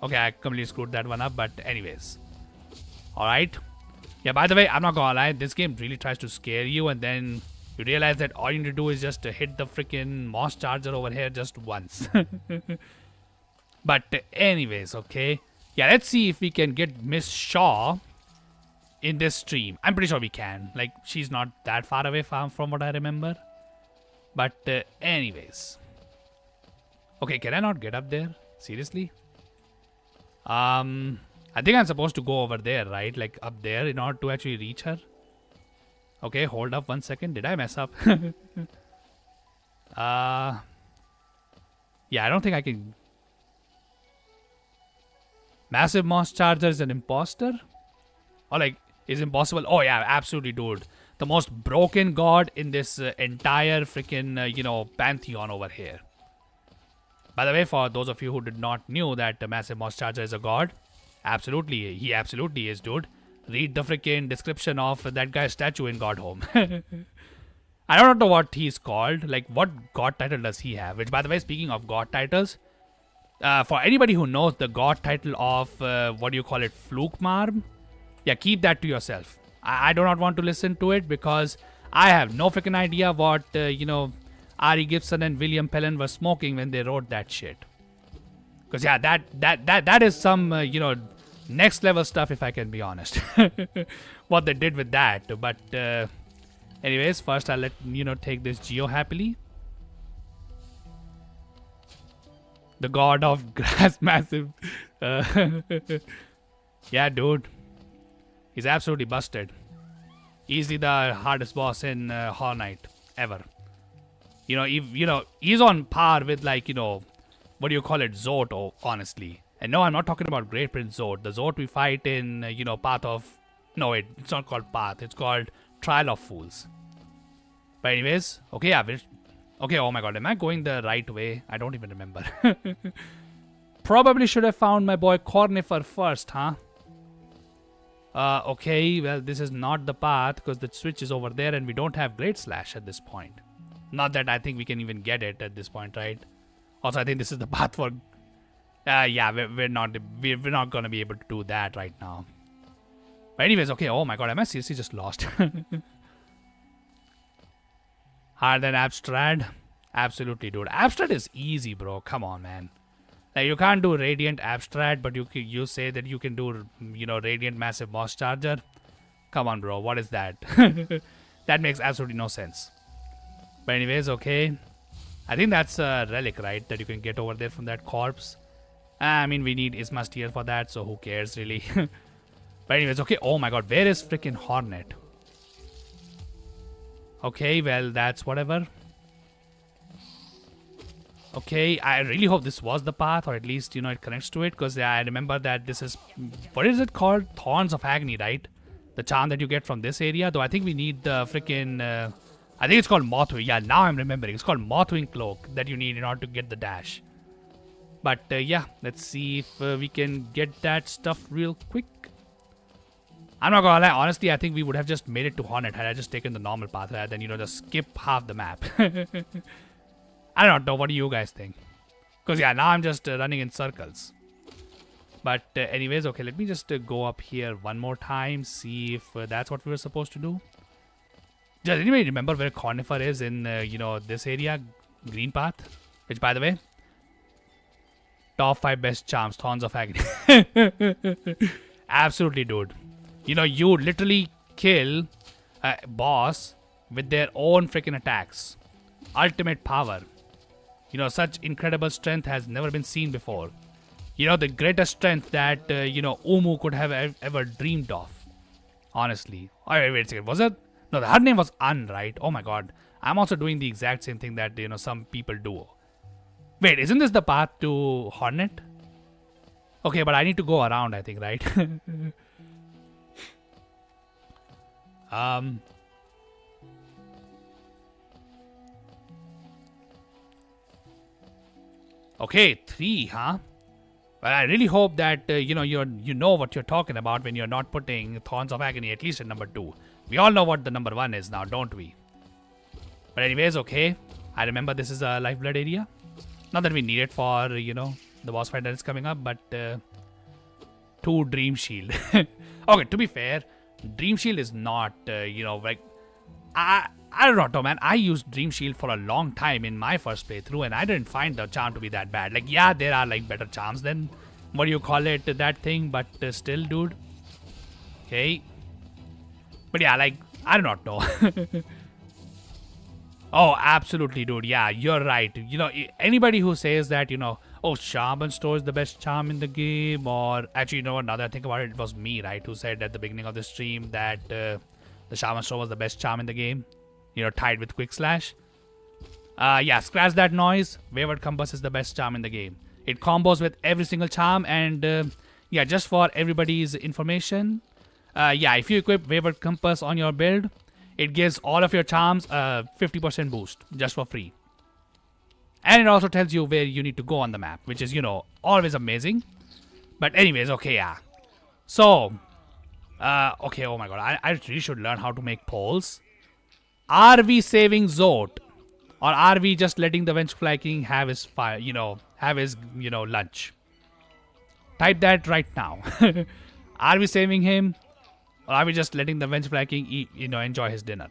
Okay, I completely screwed that one up, but anyways. Alright. Yeah, by the way, I'm not gonna lie, this game really tries to scare you, and then you realize that all you need to do is just hit the freaking moss charger over here just once. But anyways, okay. Yeah, let's see if we can get Miss Shaw in this stream. I'm pretty sure we can. She's not that far away from what I remember. But anyways. Okay, can I not get up there? Seriously? I think I'm supposed to go over there, right? Up there in order to actually reach her. Okay, hold up 1 second. Did I mess up? Yeah, I don't think I can... Massive Moss Charger is an imposter? Or is impossible? Oh yeah, absolutely, dude. The most broken god in this entire freaking, pantheon over here. By the way, for those of you who did not knew that the Massive Moss Charger is a god, absolutely, he absolutely is, dude. Read the freaking description of that guy's statue in God Home. I don't know what he's called. What god title does he have? Which, by the way, speaking of god titles, for anybody who knows the god title of, Flukmarm, yeah, keep that to yourself. I do not want to listen to it because I have no freaking idea what, Ari Gibson and William Pellen were smoking when they wrote that shit. Because, yeah, that is some, next level stuff, if I can be honest. What they did with that. But, anyways, first I'll let, take this Geo happily. The god of grass massive. Yeah, dude. He's absolutely busted. Easily the hardest boss in Hollow Knight ever. He's on par with Zod, honestly. And no, I'm not talking about Great Prince Zod. The Zod we fight in, Path of... No, wait, it's not called Path. It's called Trial of Fools. But anyways, okay, yeah. Okay, oh my god, am I going the right way? I don't even remember. Probably should have found my boy Cornifer first, huh? Okay, well, this is not the path because the switch is over there and we don't have Great Slash at this point. Not that I think we can even get it at this point, right? Also, I think this is the path for... yeah, we're not gonna be able to do that right now. But anyways, okay, oh my god, am I seriously just lost? Harder than Abstrad? Absolutely, dude. Abstrad is easy, bro. Come on, man. You can't do Radiant Abstrad, but you say that you can do, Radiant Massive Moss Charger? Come on, bro. What is that? That makes absolutely no sense. But anyways, okay. I think that's a relic, right? That you can get over there from that corpse. I mean, we need Isma's Tear for that, so who cares, really? But anyways, okay. Oh my god, where is freaking Hornet? Okay, well, that's whatever. Okay, I really hope this was the path, or at least, it connects to it, because I remember that this is, what is it called? Thorns of Agony, right? The charm that you get from this area, though I think we need the freaking, I think it's called Mothwing. Yeah, now I'm remembering. It's called Mothwing Cloak that you need in order to get the dash. But yeah, let's see if we can get that stuff real quick. I'm not gonna lie, honestly, I think we would have just made it to Hornet had I just taken the normal path rather than, just skip half the map. I don't know, what do you guys think? Because yeah, now I'm just running in circles. But anyways, okay, let me just go up here one more time, see if that's what we were supposed to do. Does anybody remember where Cornifer is in, this area? Green path? Which, by the way, top 5 best charms, Thorns of Agony. Absolutely, dude. You literally kill a boss with their own freaking attacks. Ultimate power. Such incredible strength has never been seen before. The greatest strength that, Umu could have ever dreamed of. Honestly. Oh, wait a second. Was it? No, her name was An, right? Oh my god. I'm also doing the exact same thing that, some people do. Wait, isn't this the path to Hornet? Okay, but I need to go around, I think, right? Okay, 3, huh? Well, I really hope that, you know what you're talking about when you're not putting Thorns of Agony, at least in number 2. We all know what the number 1 is now, don't we? But anyways, okay. I remember this is a Lifeblood area. Not that we need it for, the boss fight that is coming up, but 2 Dream Shield. Okay, to be fair, Dream Shield is not, like... I don't know, man. I used Dream Shield for a long time in my first playthrough, and I didn't find the charm to be that bad. Like, yeah, there are, like, better charms than, what do you call it, that thing, but still, dude. Okay. But yeah, like, I do not know. Oh, absolutely, dude. Yeah, you're right. Anybody who says that, oh, Shaman Store is the best charm in the game, or actually, now that I think about it, it was me, right, who said at the beginning of the stream that the Shaman Store was the best charm in the game, tied with Quick Slash. Yeah, scratch that noise. Wayward Compass is the best charm in the game. It combos with every single charm, and yeah, just for everybody's information, yeah, if you equip Wayward Compass on your build, it gives all of your charms a 50% boost just for free. And it also tells you where you need to go on the map, which is, always amazing. But anyways, okay, yeah. So, okay, oh my god, I really should learn how to make polls. Are we saving Zot? Or are we just letting the Vengeful King have his fire, have his, lunch? Type that right now. Are we saving him? Or are we just letting the Vengeful King eat, enjoy his dinner?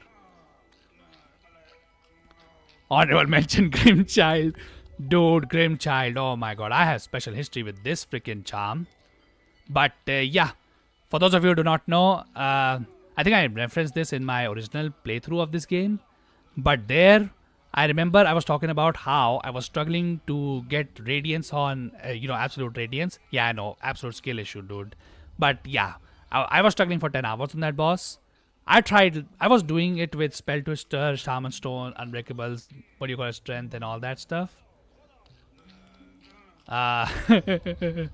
Honorable mention Grimchild. Dude, Grimchild. Oh my god, I have special history with this freaking charm. But yeah, for those of you who do not know, I think I referenced this in my original playthrough of this game. But there, I remember I was talking about how I was struggling to get Radiance on, Absolute Radiance. Yeah, I know, absolute skill issue, dude. But yeah, I was struggling for 10 hours on that boss. I was doing it with Spell Twister, Shaman Stone, Unbreakables, what do you call it, Strength and all that stuff. Higher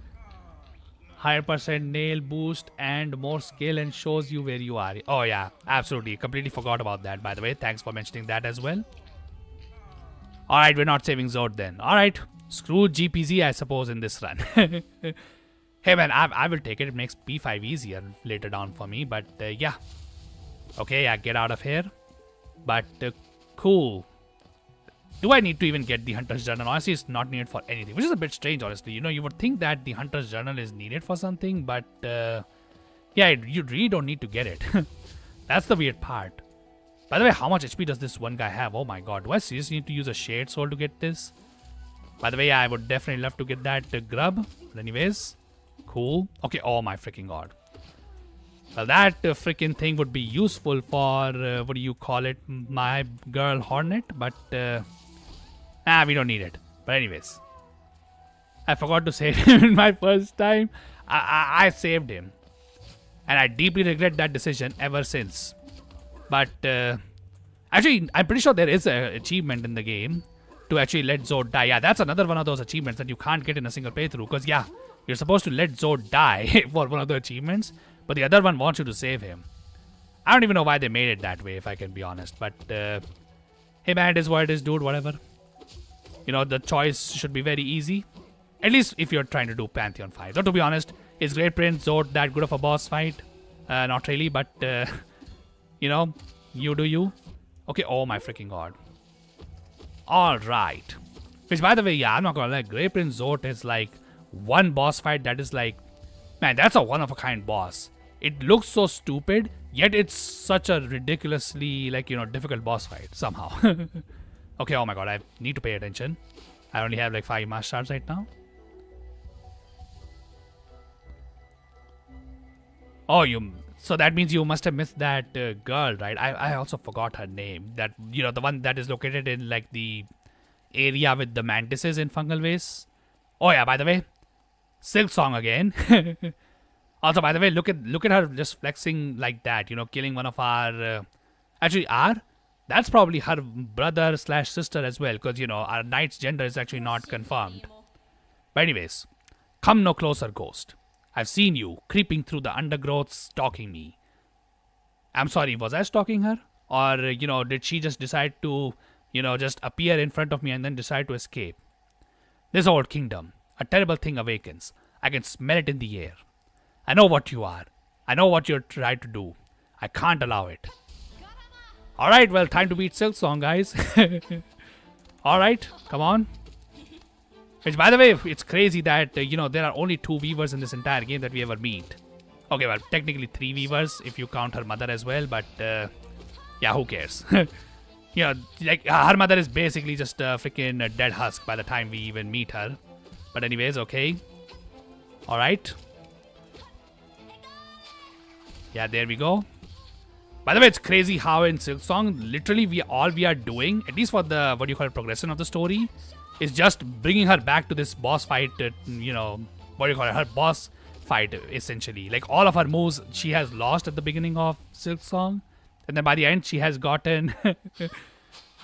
percent nail boost and more skill and shows you where you are. Oh yeah, absolutely. Completely forgot about that, by the way. Thanks for mentioning that as well. Alright, we're not saving Zod then. Alright, screw GPZ, I suppose, in this run. Hey man, I will take it. It makes P5 easier later down for me, but yeah. Okay, yeah, get out of here. But cool. Do I need to even get the Hunter's Journal? Honestly, it's not needed for anything, which is a bit strange, honestly. You would think that the Hunter's Journal is needed for something, but yeah, you really don't need to get it. That's the weird part. By the way, how much HP does this one guy have? Oh my god, do I seriously need to use a Shade Soul to get this? By the way, yeah, I would definitely love to get that grub. But anyways, cool. Okay, oh my freaking god. Well, that freaking thing would be useful for, what do you call it, my girl Hornet, but we don't need it. But anyways, I forgot to save him in my first time. I saved him, and I deeply regret that decision ever since. But actually, I'm pretty sure there is an achievement in the game to actually let Zod die. Yeah, that's another one of those achievements that you can't get in a single playthrough. Because, yeah, you're supposed to let Zod die for one of the achievements. But the other one wants you to save him. I don't even know why they made it that way, if I can be honest. But, hey man, it is what it is, dude. Whatever. You know, the choice should be very easy. At least if you're trying to do Pantheon 5. Though, to be honest, is Great Prince Zod that good of a boss fight? Not really, but, you know, you do you. Okay, oh my freaking god. Alright. Which, by the way, yeah, I'm not gonna lie, Great Prince Zod is like one boss fight that is like, man, that's a one-of-a-kind boss. It looks so stupid, yet it's such a ridiculously, like, you know, difficult boss fight, somehow. Okay, oh my god, I need to pay attention. I only have like 5 master shards right now. Oh, so that means you must have missed that girl, right? I also forgot her name. That, you know, the one that is located in like the area with the mantises in Fungal Vase. Oh yeah, by the way, Silksong again. Also, by the way, look at her just flexing like that. You know, killing one of our that's probably her brother / sister as well. Because, you know, our knight's gender is actually not confirmed. But anyways, come no closer, ghost. I've seen you creeping through the undergrowth, stalking me. I'm sorry, was I stalking her? Or, you know, did she just decide to, you know, just appear in front of me and then decide to escape? This old kingdom, a terrible thing awakens. I can smell it in the air. I know what you are. I know what you're trying to do. I can't allow it. Alright, well, time to beat Silksong, guys. Alright, come on. Which, by the way, it's crazy that, you know, there are only 2 weavers in this entire game that we ever meet. Okay, well, technically 3 weavers if you count her mother as well, but, yeah, who cares? You know, like, her mother is basically just a freaking dead husk by the time we even meet her. But anyways, okay. Alright. Yeah, there we go. By the way, it's crazy how in Silksong, literally all we are doing, at least for the, what do you call it, progression of the story, is just bringing her back to this boss fight, you know, what do you call it, her boss fight, essentially. Like, all of her moves she has lost at the beginning of Silksong, and then by the end she has gotten,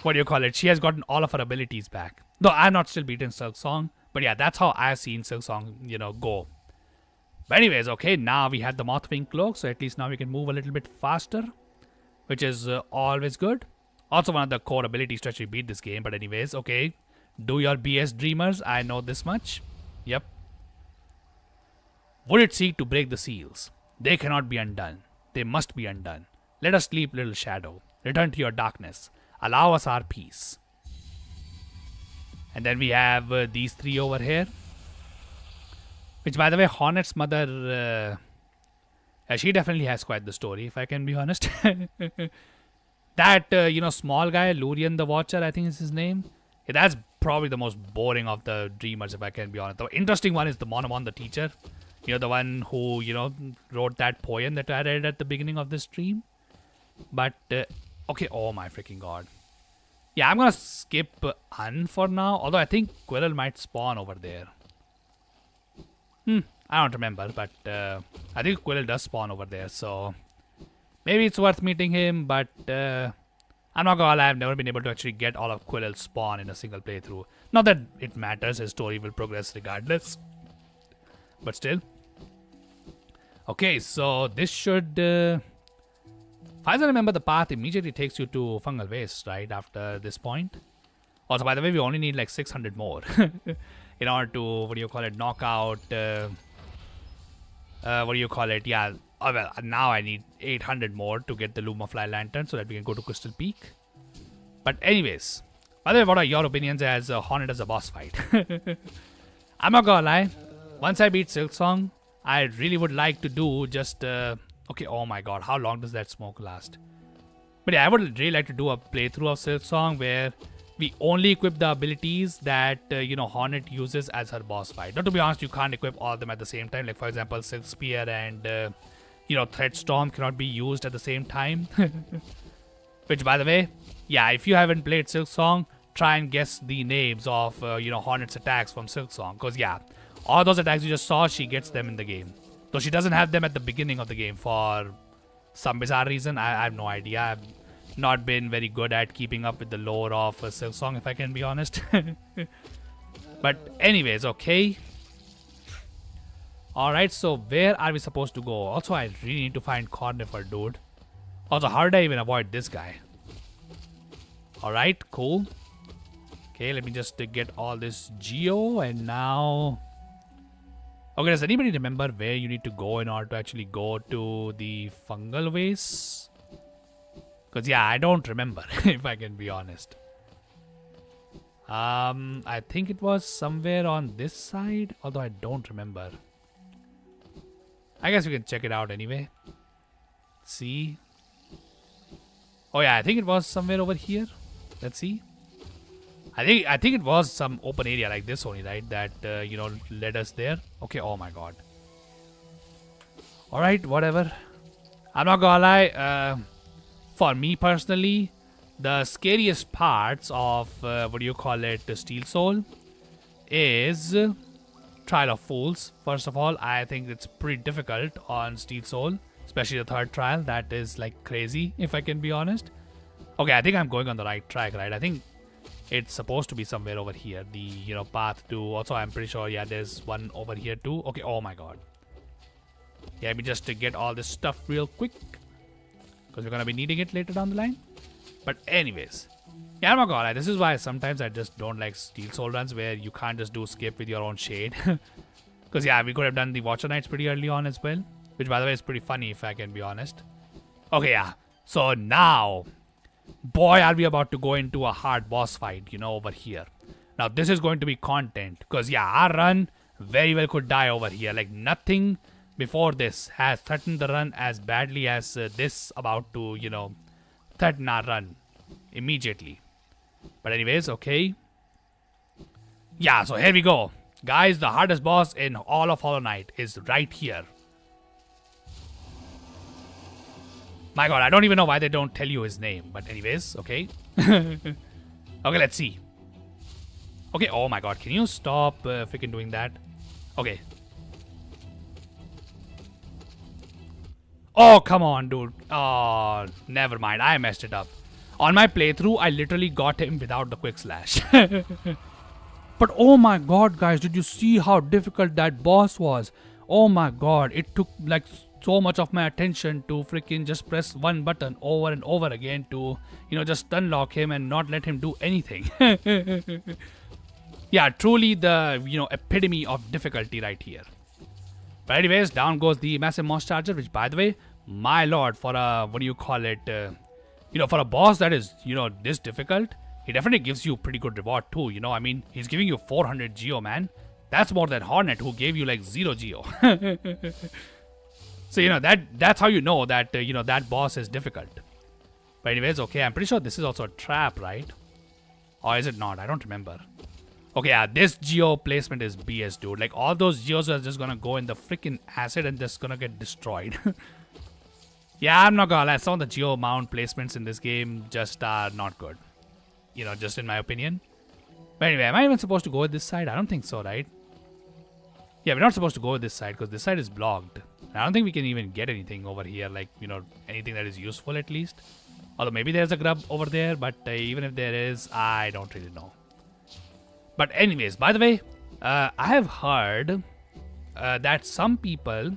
what do you call it, she has gotten all of her abilities back. Though I'm not still beaten Silksong, but yeah, that's how I've seen Silksong, you know, go. But anyways, okay, now we have the Mothwing Cloak, so at least now we can move a little bit faster, which is always good. Also one of the core abilities to actually beat this game, but anyways, okay. Do your BS dreamers, I know this much. Yep. Would it seek to break the seals? They cannot be undone. They must be undone. Let us sleep, little shadow. Return to your darkness. Allow us our peace. And then we have these 3 over here. Which, by the way, Hornet's mother, she definitely has quite the story, if I can be honest. That, you know, small guy, Lurian the Watcher, I think is his name. Yeah, that's probably the most boring of the dreamers, if I can be honest. The interesting one is the Monomon the teacher. You know, the one who, you know, wrote that poem that I read at the beginning of this stream. But, okay, oh my freaking god. Yeah, I'm gonna skip Un for now. Although I think Quirrell might spawn over there. I don't remember, but I think Quirrell does spawn over there. So, maybe it's worth meeting him, but I'm not gonna lie, I've never been able to actually get all of Quirrell's spawn in a single playthrough. Not that it matters, his story will progress regardless. But still. Okay, so this should... if I remember, the path immediately takes you to Fungal Waste, right? After this point. Also, by the way, we only need like 600 more. In order to, what do you call it, knock out... what do you call it? Yeah. Oh, well, now I need 800 more to get the Lumafly Lantern so that we can go to Crystal Peak. But anyways, by the way, what are your opinions as Hornet as a boss fight? I'm not gonna lie. Once I beat Silksong, I really would like to do just... okay, oh my god, how long does that smoke last? But yeah, I would really like to do a playthrough of Silksong where we only equip the abilities that, you know, Hornet uses as her boss fight. Now, to be honest, you can't equip all of them at the same time. Like, for example, Silk Spear and... you know, Threat Storm cannot be used at the same time. Which, by the way, yeah, if you haven't played Silksong, try and guess the names of, you know, Hornet's attacks from Silksong. Because, yeah, all those attacks you just saw, she gets them in the game. Though she doesn't have them at the beginning of the game for some bizarre reason. I have no idea. not been very good at keeping up with the lore of Silksong, if I can be honest. But anyways, okay. Alright, so where are we supposed to go? Also, I really need to find Cornifer, dude. Also, how did I even avoid this guy? Alright, cool. Okay, let me just get all this geo, and now... Okay, does anybody remember where you need to go in order to actually go to the fungal waste? Because, yeah, I don't remember, if I can be honest. I think it was somewhere on this side, although I don't remember. I guess we can check it out anyway. See? Oh yeah, I think it was somewhere over here. Let's see. I think it was some open area like this only, right? That you know, led us there. Okay. Oh my god. All right, whatever. I'm not gonna lie. For me personally, the scariest parts of what do you call it, Steel Soul, is Trial of Fools. First of all, I think it's pretty difficult on Steel Soul, especially the third trial. That is like crazy, if I can be honest. Okay, I think I'm going on the right track, right? I think it's supposed to be somewhere over here. The, you know, path to... Also, I'm pretty sure, yeah, there's one over here too. Okay, oh my god. Yeah, let me just get all this stuff real quick, because we're gonna be needing it later down the line. But anyways, yeah, I'm not gonna lie. This is why sometimes I just don't like Steel Soul runs where you can't just do skip with your own shade. Because, yeah, we could have done the Watcher Knights pretty early on as well. Which, by the way, is pretty funny, if I can be honest. Okay, yeah. So now... Boy, are we about to go into a hard boss fight, you know, over here. Now, this is going to be content. Because, yeah, our run very well could die over here. Like, nothing before this has threatened the run as badly as this about to, you know, threaten our run immediately. But anyways, okay. Yeah, so here we go. Guys, the hardest boss in all of Hollow Knight is right here. My god, I don't even know why they don't tell you his name. But anyways, okay. Okay, let's see. Okay, oh my god. Can you stop freaking doing that? Okay. Oh, come on, dude. Oh, never mind. I messed it up. On my playthrough, I literally got him without the quick slash. But oh my god, guys. Did you see how difficult that boss was? Oh my god. It took like... so much of my attention to freaking just press one button over and over again to, you know, just unlock him and not let him do anything. Yeah, truly the, you know, epitome of difficulty right here. But anyways, down goes the massive monster charger, which, by the way, my lord, for a, what do you call it, you know, for a boss that is, you know, this difficult, he definitely gives you pretty good reward too, you know. I mean, he's giving you 400 geo, man. That's more than Hornet, who gave you like 0 geo. So, you know, that's how you know that, you know, that boss is difficult. But anyways, okay, I'm pretty sure this is also a trap, right? Or is it not? I don't remember. Okay, yeah, this geo placement is BS, dude. Like, all those geos are just gonna go in the freaking acid and just gonna get destroyed. Yeah, I'm not gonna lie. Some of the geo mount placements in this game just are not good. You know, just in my opinion. But anyway, am I even supposed to go with this side? I don't think so, right? Yeah, we're not supposed to go with this side because this side is blocked. I don't think we can even get anything over here, like, you know, anything that is useful at least. Although maybe there's a grub over there, but even if there is, I don't really know. But anyways, by the way, I have heard that some people,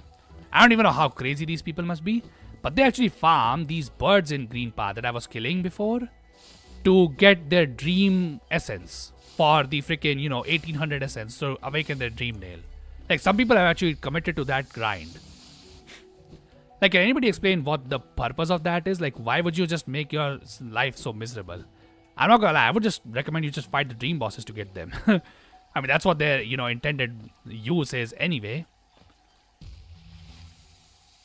I don't even know how crazy these people must be, but they actually farm these birds in Green Path that I was killing before to get their dream essence for the freaking, you know, 1800 essence to awaken their dream nail. Like, some people have actually committed to that grind. Like, can anybody explain what the purpose of that is? Like, why would you just make your life so miserable? I'm not gonna lie, I would just recommend you just fight the dream bosses to get them. I mean, that's what their, you know, intended use is anyway.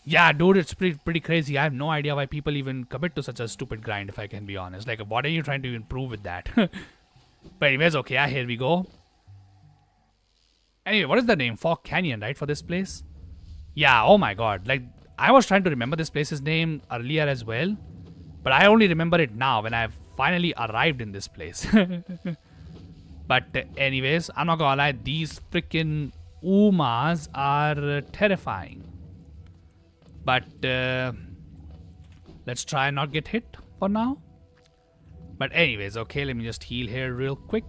Yeah, dude, it's pretty crazy. I have no idea why people even commit to such a stupid grind, if I can be honest. Like, what are you trying to improve with that? But anyways, okay, yeah, here we go. Anyway, what is the name? Fog Canyon, right, for this place? Yeah, oh my god. Like, I was trying to remember this place's name earlier as well, but I only remember it now when I've finally arrived in this place. But anyways, I'm not gonna lie, these freaking Umas are terrifying. But let's try and not get hit. for now. But anyways, okay, let me just heal here real quick.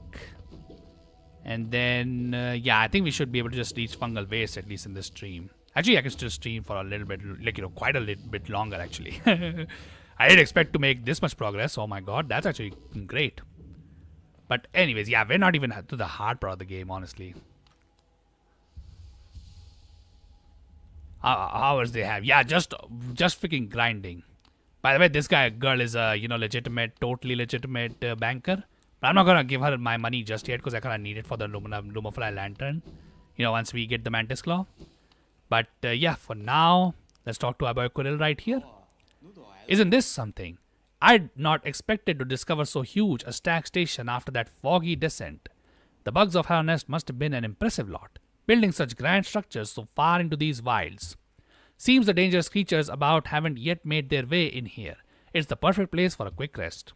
And then, yeah, I think we should be able to just reach Fungal Waste at least in this stream. Actually, I can still stream for a little bit, like, quite a little bit longer, actually. I didn't expect to make this much progress. Oh my god, that's actually great. But anyways, yeah, we're not even to the hard part of the game, honestly. Hours they have. Yeah, just freaking grinding. By the way, this girl is a, legitimate, totally legitimate banker. But I'm not gonna give her my money just yet because I kinda need it for the Lumafly Lantern. Once we get the Mantis Claw. But yeah, for now, let's talk to our boy Kuril right here. Isn't this something? I'd not expected to discover so huge a stack station after that foggy descent. The bugs of Harnest must have been an impressive lot, building such grand structures so far into these wilds. Seems the dangerous creatures about haven't yet made their way in here. It's the perfect place for a quick rest.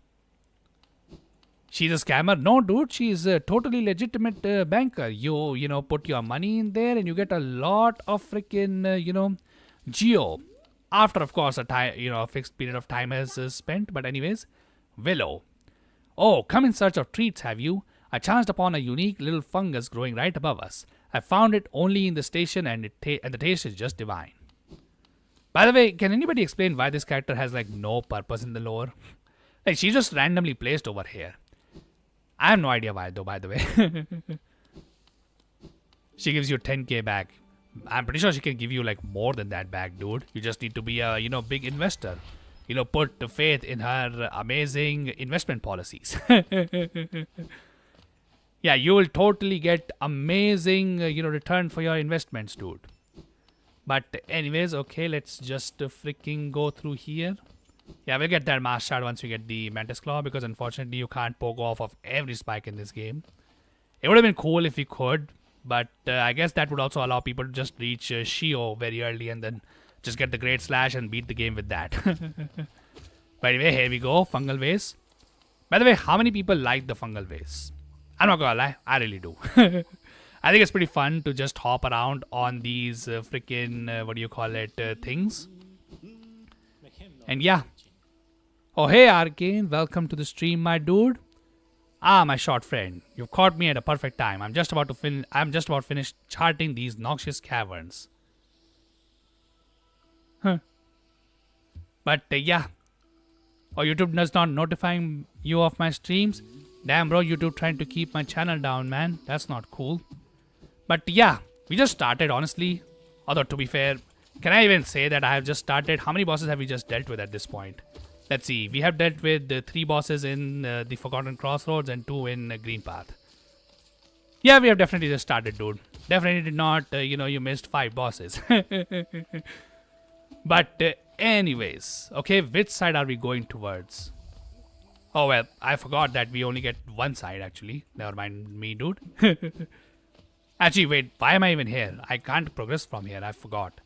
She's a scammer? No, dude, she's a totally legitimate banker. You put your money in there and you get a lot of freaking, geo. After, of course, a fixed period of time has spent. But anyways, Willow. Oh, come in search of treats, have you? I chanced upon a unique little fungus growing right above us. I found it only in the station and the taste is just divine. By the way, can anybody explain why this character has like no purpose in the lore? Like, she's just randomly placed over here. I have no idea why though, by the way. She gives you 10k back. I'm pretty sure she can give you like more than that back, dude. You just need to be a, big investor. Put faith in her amazing investment policies. Yeah, you will totally get amazing, return for your investments, dude. But anyways, okay, let's just freaking go through here. Yeah, we'll get that mass shard once we get the Mantis Claw, because unfortunately you can't poke off of every spike in this game. It would have been cool if we could, but I guess that would also allow people to just reach Shio very early and then just get the Great Slash and beat the game with that. But anyway, here we go, Fungal Vase. By the way, how many people like the Fungal Vase? I'm not gonna lie, I really do. I think it's pretty fun to just hop around on these freaking, things. And yeah. Oh, hey Arcane, welcome to the stream, my dude. Ah, my short friend, you've caught me at a perfect time. I'm just about finished charting these noxious caverns. Huh. But yeah. Oh, YouTube does not notifying you of my streams. Damn, bro, YouTube trying to keep my channel down, man. That's not cool. But yeah, we just started, honestly. Although, to be fair, can I even say that I have just started? How many bosses have we just dealt with at this point? Let's see. We have dealt with 3 bosses in the Forgotten Crossroads and 2 in Green Path. Yeah, we have definitely just started, dude. Definitely did not, you missed 5 bosses. But anyways, okay, which side are we going towards? Oh, well, I forgot that we only get one side, actually. Never mind me, dude. Actually, wait, why am I even here? I can't progress from here, I forgot.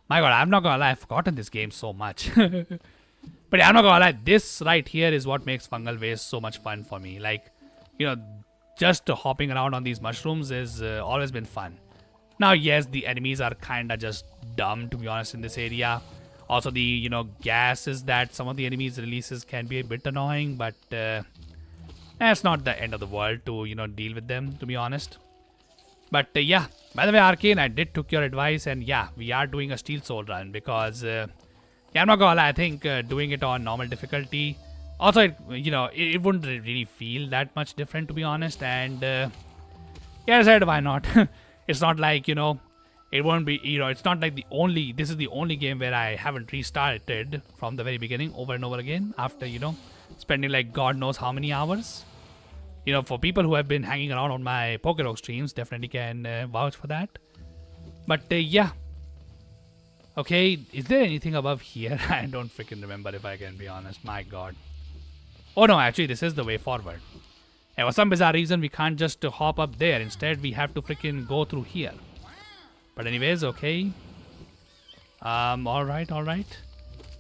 My god, I'm not gonna lie, I've forgotten this game so much. But yeah, I'm not gonna lie, this right here is what makes Fungal Waste so much fun for me. Like, just hopping around on these mushrooms has always been fun. Now, yes, the enemies are kinda just dumb, to be honest, in this area. Also, the, gases that some of the enemies releases can be a bit annoying, but it's not the end of the world to, deal with them, to be honest. But yeah, by the way, Arcane, I did took your advice, and yeah, we are doing a Steel Soul run because, yeah, I'm not gonna lie, I think doing it on normal difficulty, also, it wouldn't really feel that much different, to be honest, and yeah, I said, why not? It's not like, it won't be, it's not like this is the only game where I haven't restarted from the very beginning over and over again after, spending like God knows how many hours. For people who have been hanging around on my Pokerok streams, definitely can vouch for that. But yeah. Okay, is there anything above here? I don't freaking remember, if I can be honest. My god. Oh no, actually this is the way forward. And for some bizarre reason, we can't just hop up there. Instead, we have to freaking go through here. But anyways, okay. Alright.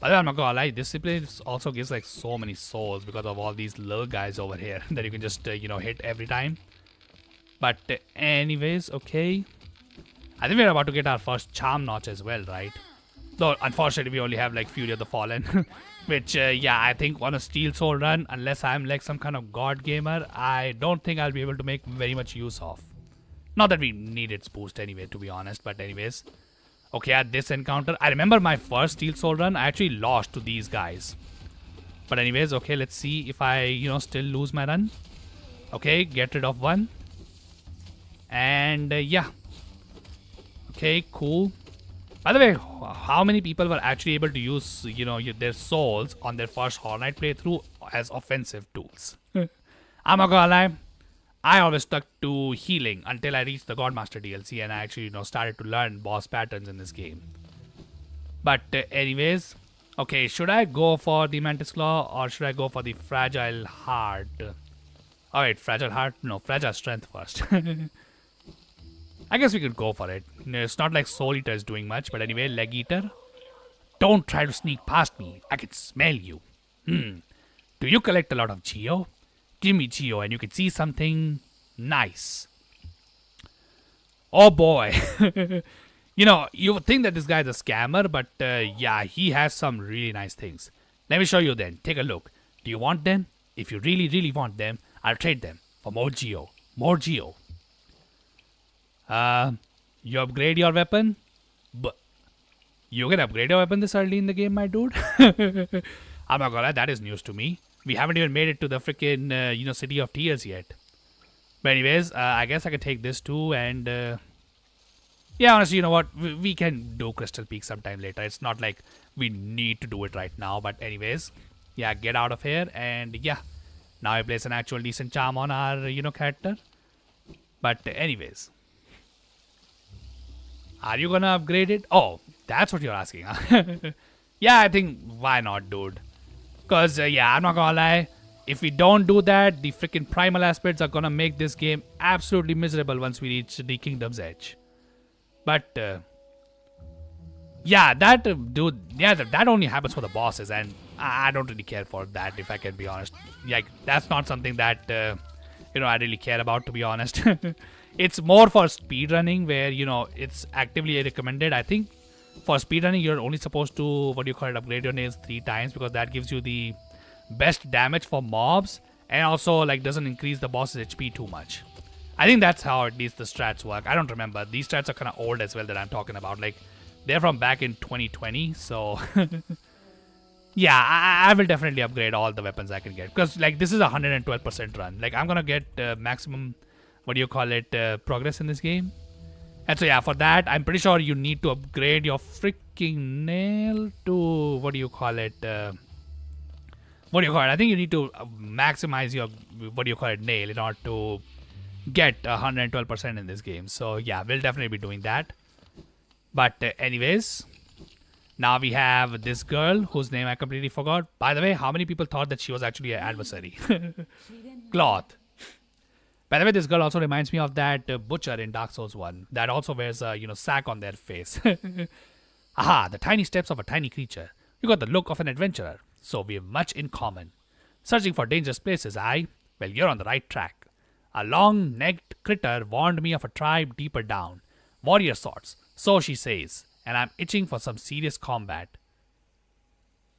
By the way, I'm not gonna lie, this place also gives like so many souls because of all these little guys over here that you can just, hit every time. But anyways, okay. I think we're about to get our first charm notch as well, right? Though, unfortunately, we only have like Fury of the Fallen. Which, yeah, I think on a Steel Soul run, unless I'm like some kind of god gamer, I don't think I'll be able to make very much use of. Not that we need its boost anyway, to be honest, but anyways. Okay, at this encounter, I remember my first Steel Soul run, I actually lost to these guys. But anyways, okay, let's see if I, still lose my run. Okay, get rid of one. And yeah. Okay, cool. By the way, how many people were actually able to use, their souls on their first Hollow Knight playthrough as offensive tools? I'm not gonna lie, I always stuck to healing until I reached the Godmaster DLC and I actually, started to learn boss patterns in this game. But anyways, okay, should I go for the Mantis Claw or should I go for the Fragile Heart? Oh wait, Fragile Heart? No, Fragile Strength first. I guess we could go for it. It's not like Soul Eater is doing much, but anyway, Leg Eater. Don't try to sneak past me. I can smell you. Do you collect a lot of Geo? Give me Geo and you can see something nice. Oh boy. You would think that this guy's a scammer, but yeah, he has some really nice things. Let me show you then. Take a look. Do you want them? If you really, really want them, I'll trade them for more Geo. More Geo. You upgrade your weapon? But you can upgrade your weapon this early in the game, my dude? I'm not gonna lie, that is news to me. We haven't even made it to the freaking, City of Tears yet. But anyways, I guess I can take this too and... yeah, honestly, you know what? We can do Crystal Peak sometime later. It's not like we need to do it right now. But anyways, yeah, get out of here. And yeah, now I place an actual decent charm on our, character. But anyways... are you gonna upgrade it? Oh, that's what you're asking, huh? Yeah, I think, why not, dude? Because, yeah, I'm not gonna lie. If we don't do that, the freaking primal aspects are gonna make this game absolutely miserable once we reach the Kingdom's Edge. But, yeah, that, dude, yeah, that only happens for the bosses. And I don't really care for that, if I can be honest. Like, that's not something that, I really care about, to be honest. It's more for speedrunning where, it's actively recommended. I think for speedrunning, you're only supposed to, upgrade your nails 3 times because that gives you the best damage for mobs and also, like, doesn't increase the boss's HP too much. I think that's how at least the strats work. I don't remember. These strats are kind of old as well that I'm talking about. Like, they're from back in 2020, so... yeah, I will definitely upgrade all the weapons I can get because, like, this is a 112% run. Like, I'm gonna get maximum... progress in this game. And so yeah, for that, I'm pretty sure you need to upgrade your freaking nail to, I think you need to maximize your, nail in order to get 112% in this game. So yeah, we'll definitely be doing that. But anyways, now we have this girl whose name I completely forgot. By the way, how many people thought that she was actually an adversary? Cloth. By the way, this girl also reminds me of that butcher in Dark Souls 1 that also wears a, sack on their face. Aha, the tiny steps of a tiny creature. You got the look of an adventurer, so we have much in common. Searching for dangerous places, aye? Well, you're on the right track. A long-necked critter warned me of a tribe deeper down. Warrior swords, so she says, and I'm itching for some serious combat.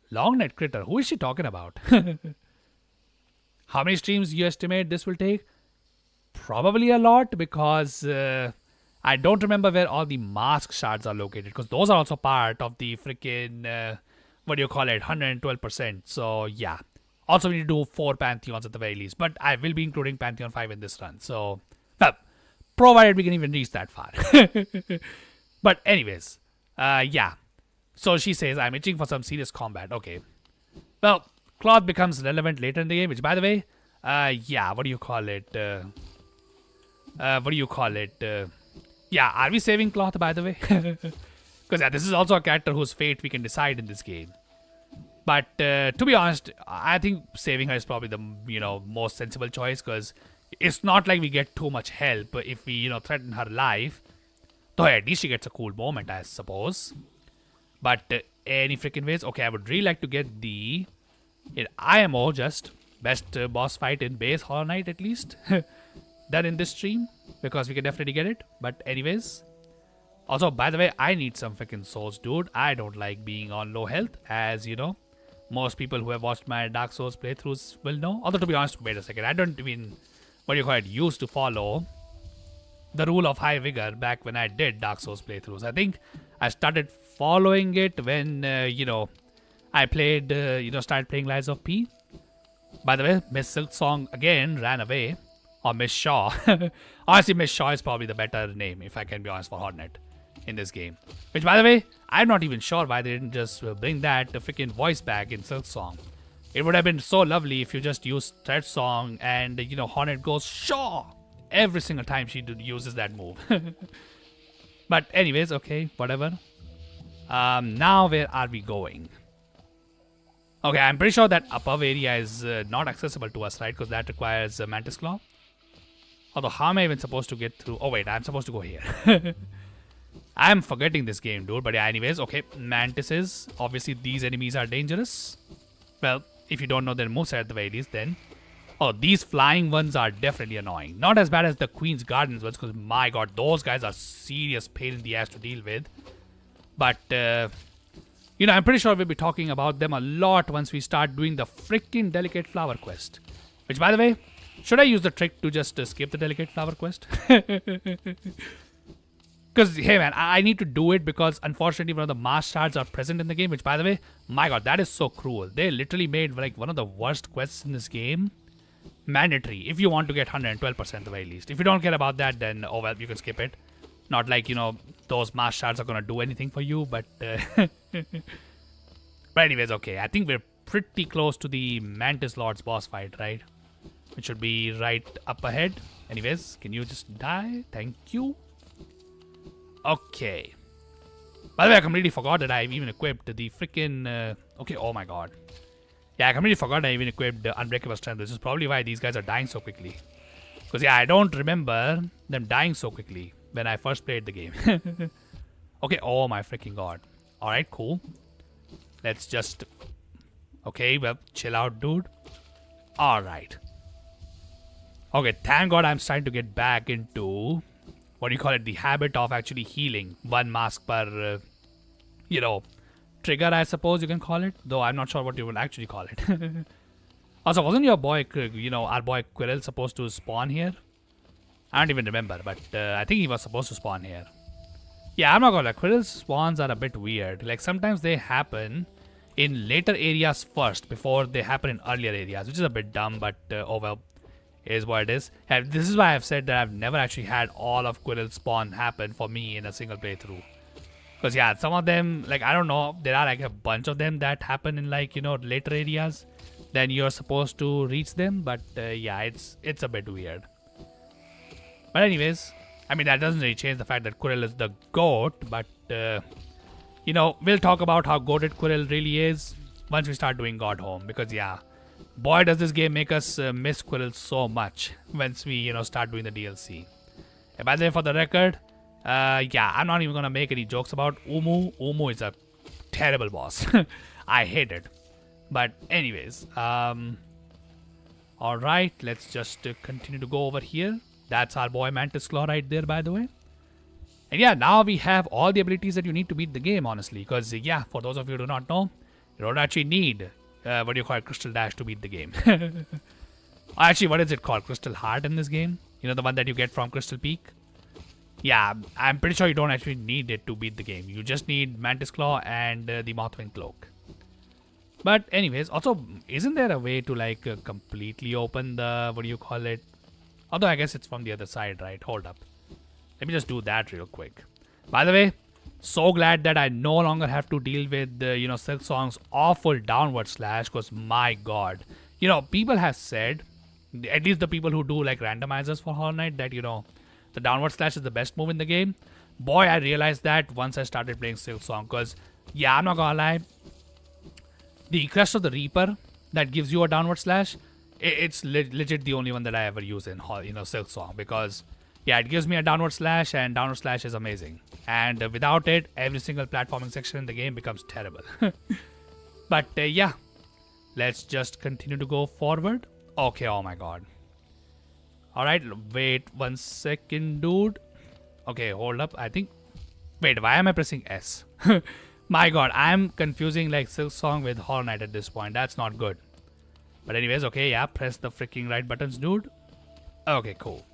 Long-necked critter, who is she talking about? How many streams do you estimate this will take? Probably a lot because I don't remember where all the mask shards are located because those are also part of the freaking 112%. So yeah, also we need to do 4 Pantheons at the very least, but I will be including Pantheon 5 in this run. So well, provided we can even reach that far. But anyways, yeah, so she says I'm itching for some serious combat. Okay, well, Cloth becomes relevant later in the game, which by the way, yeah, yeah, are we saving Cloth, by the way? Because yeah, this is also a character whose fate we can decide in this game. But to be honest, I think saving her is probably the most sensible choice because it's not like we get too much help if we threaten her life. Though at least she gets a cool moment, I suppose. But any freaking ways, okay, I would really like to get the IMO just best boss fight in base Hollow Knight at least. Done in this stream because we can definitely get it. But anyways, also by the way, I need some freaking souls, dude. I don't like being on low health, as most people who have watched my Dark Souls playthroughs will know. Although to be honest, wait a second, I don't even, used to follow the rule of high vigor back when I did Dark Souls playthroughs. I think I started following it when, I played, started playing Lies of P. By the way, Miss Silksong again ran away. Or Miss Shaw. Honestly, Miss Shaw is probably the better name, if I can be honest, for Hornet in this game. Which, by the way, I'm not even sure why they didn't just bring that freaking voice back in Silksong. It would have been so lovely if you just used Thread Song and, Hornet goes Shaw every single time she uses that move. But anyways, okay, whatever. Now where are we going? Okay, I'm pretty sure that above area is not accessible to us, right? Because that requires Mantis Claw. Although, how am I even supposed to get through? Oh, wait, I'm supposed to go here. I'm forgetting this game, dude. But yeah, anyways, okay. Mantises. Obviously, these enemies are dangerous. Well, if you don't know their moveset at the very least, then... Oh, these flying ones are definitely annoying. Not as bad as the Queen's Gardens ones, because my god, those guys are serious pain in the ass to deal with. But, I'm pretty sure we'll be talking about them a lot once we start doing the freaking Delicate Flower quest. Which, by the way... Should I use the trick to just skip the Delicate Flower quest? Because, hey man, I need to do it because unfortunately one of the mass shards are present in the game. Which, by the way, my god, that is so cruel. They literally made like one of the worst quests in this game mandatory if you want to get 112% at the very least. If you don't care about that, then, oh well, you can skip it. Not like, those mass shards are going to do anything for you, but... but anyways, okay, I think we're pretty close to the Mantis Lord's boss fight, right? It should be right up ahead. Anyways, can you just die? Thank you. Okay. By the way, I completely forgot that I've even equipped the freaking... okay, oh my god. Yeah, I completely forgot I even equipped the Unbreakable Strength. This is probably why these guys are dying so quickly. Because, yeah, I don't remember them dying so quickly when I first played the game. Okay, oh my freaking god. Alright, cool. Let's just... Okay, well, chill out, dude. Alright. Okay, thank god I'm starting to get back into, the habit of actually healing. One mask per, trigger, I suppose you can call it. Though I'm not sure what you will actually call it. Also, wasn't your boy, our boy Quirrell supposed to spawn here? I don't even remember, but I think he was supposed to spawn here. Yeah, I'm not gonna lie, Quirrell's spawns are a bit weird. Like, sometimes they happen in later areas first, before they happen in earlier areas, which is a bit dumb, but, oh well. Is what it is. This is why I've said that I've never actually had all of Quirrell's spawn happen for me in a single playthrough. Because yeah, some of them, like, I don't know, there are like a bunch of them that happen in like, later areas. Then you're supposed to reach them. But yeah, it's a bit weird. But anyways, I mean, that doesn't really change the fact that Quirrell is the GOAT. But, we'll talk about how goated Quirrell really is once we start doing God Home. Because yeah. Boy, does this game make us miss Quirrell so much once we, start doing the DLC. And by the way, for the record, yeah, I'm not even gonna make any jokes about Umu. Umu is a terrible boss. I hate it. But anyways, alright, let's just continue to go over here. That's our boy Mantis Claw right there, by the way. And yeah, now we have all the abilities that you need to beat the game, honestly. Because, yeah, for those of you who do not know, you don't actually need... Crystal Dash to beat the game. Actually, what is it called? Crystal Heart in this game? The one that you get from Crystal Peak? Yeah, I'm pretty sure you don't actually need it to beat the game. You just need Mantis Claw and the Mothwing Cloak. But anyways, also, isn't there a way to like completely open the, Although I guess it's from the other side, right? Hold up. Let me just do that real quick. By the way, so glad that I no longer have to deal with, Silksong's awful downward slash, because my god. People have said, at least the people who do like randomizers for Hollow Knight, that, the downward slash is the best move in the game. Boy, I realized that once I started playing Silksong, because, yeah, I'm not gonna lie, the Crest of the Reaper that gives you a downward slash, it's legit the only one that I ever use in, Silksong, because... yeah, it gives me a downward slash, and downward slash is amazing. And without it, every single platforming section in the game becomes terrible. But yeah, let's just continue to go forward. Okay, oh my god. Alright, wait 1 second, dude. Okay, hold up, I think... wait, why am I pressing S? My god, I'm confusing like Silk Song with Horror Night at this point. That's not good. But anyways, okay, yeah, press the freaking right buttons, dude. Okay, cool.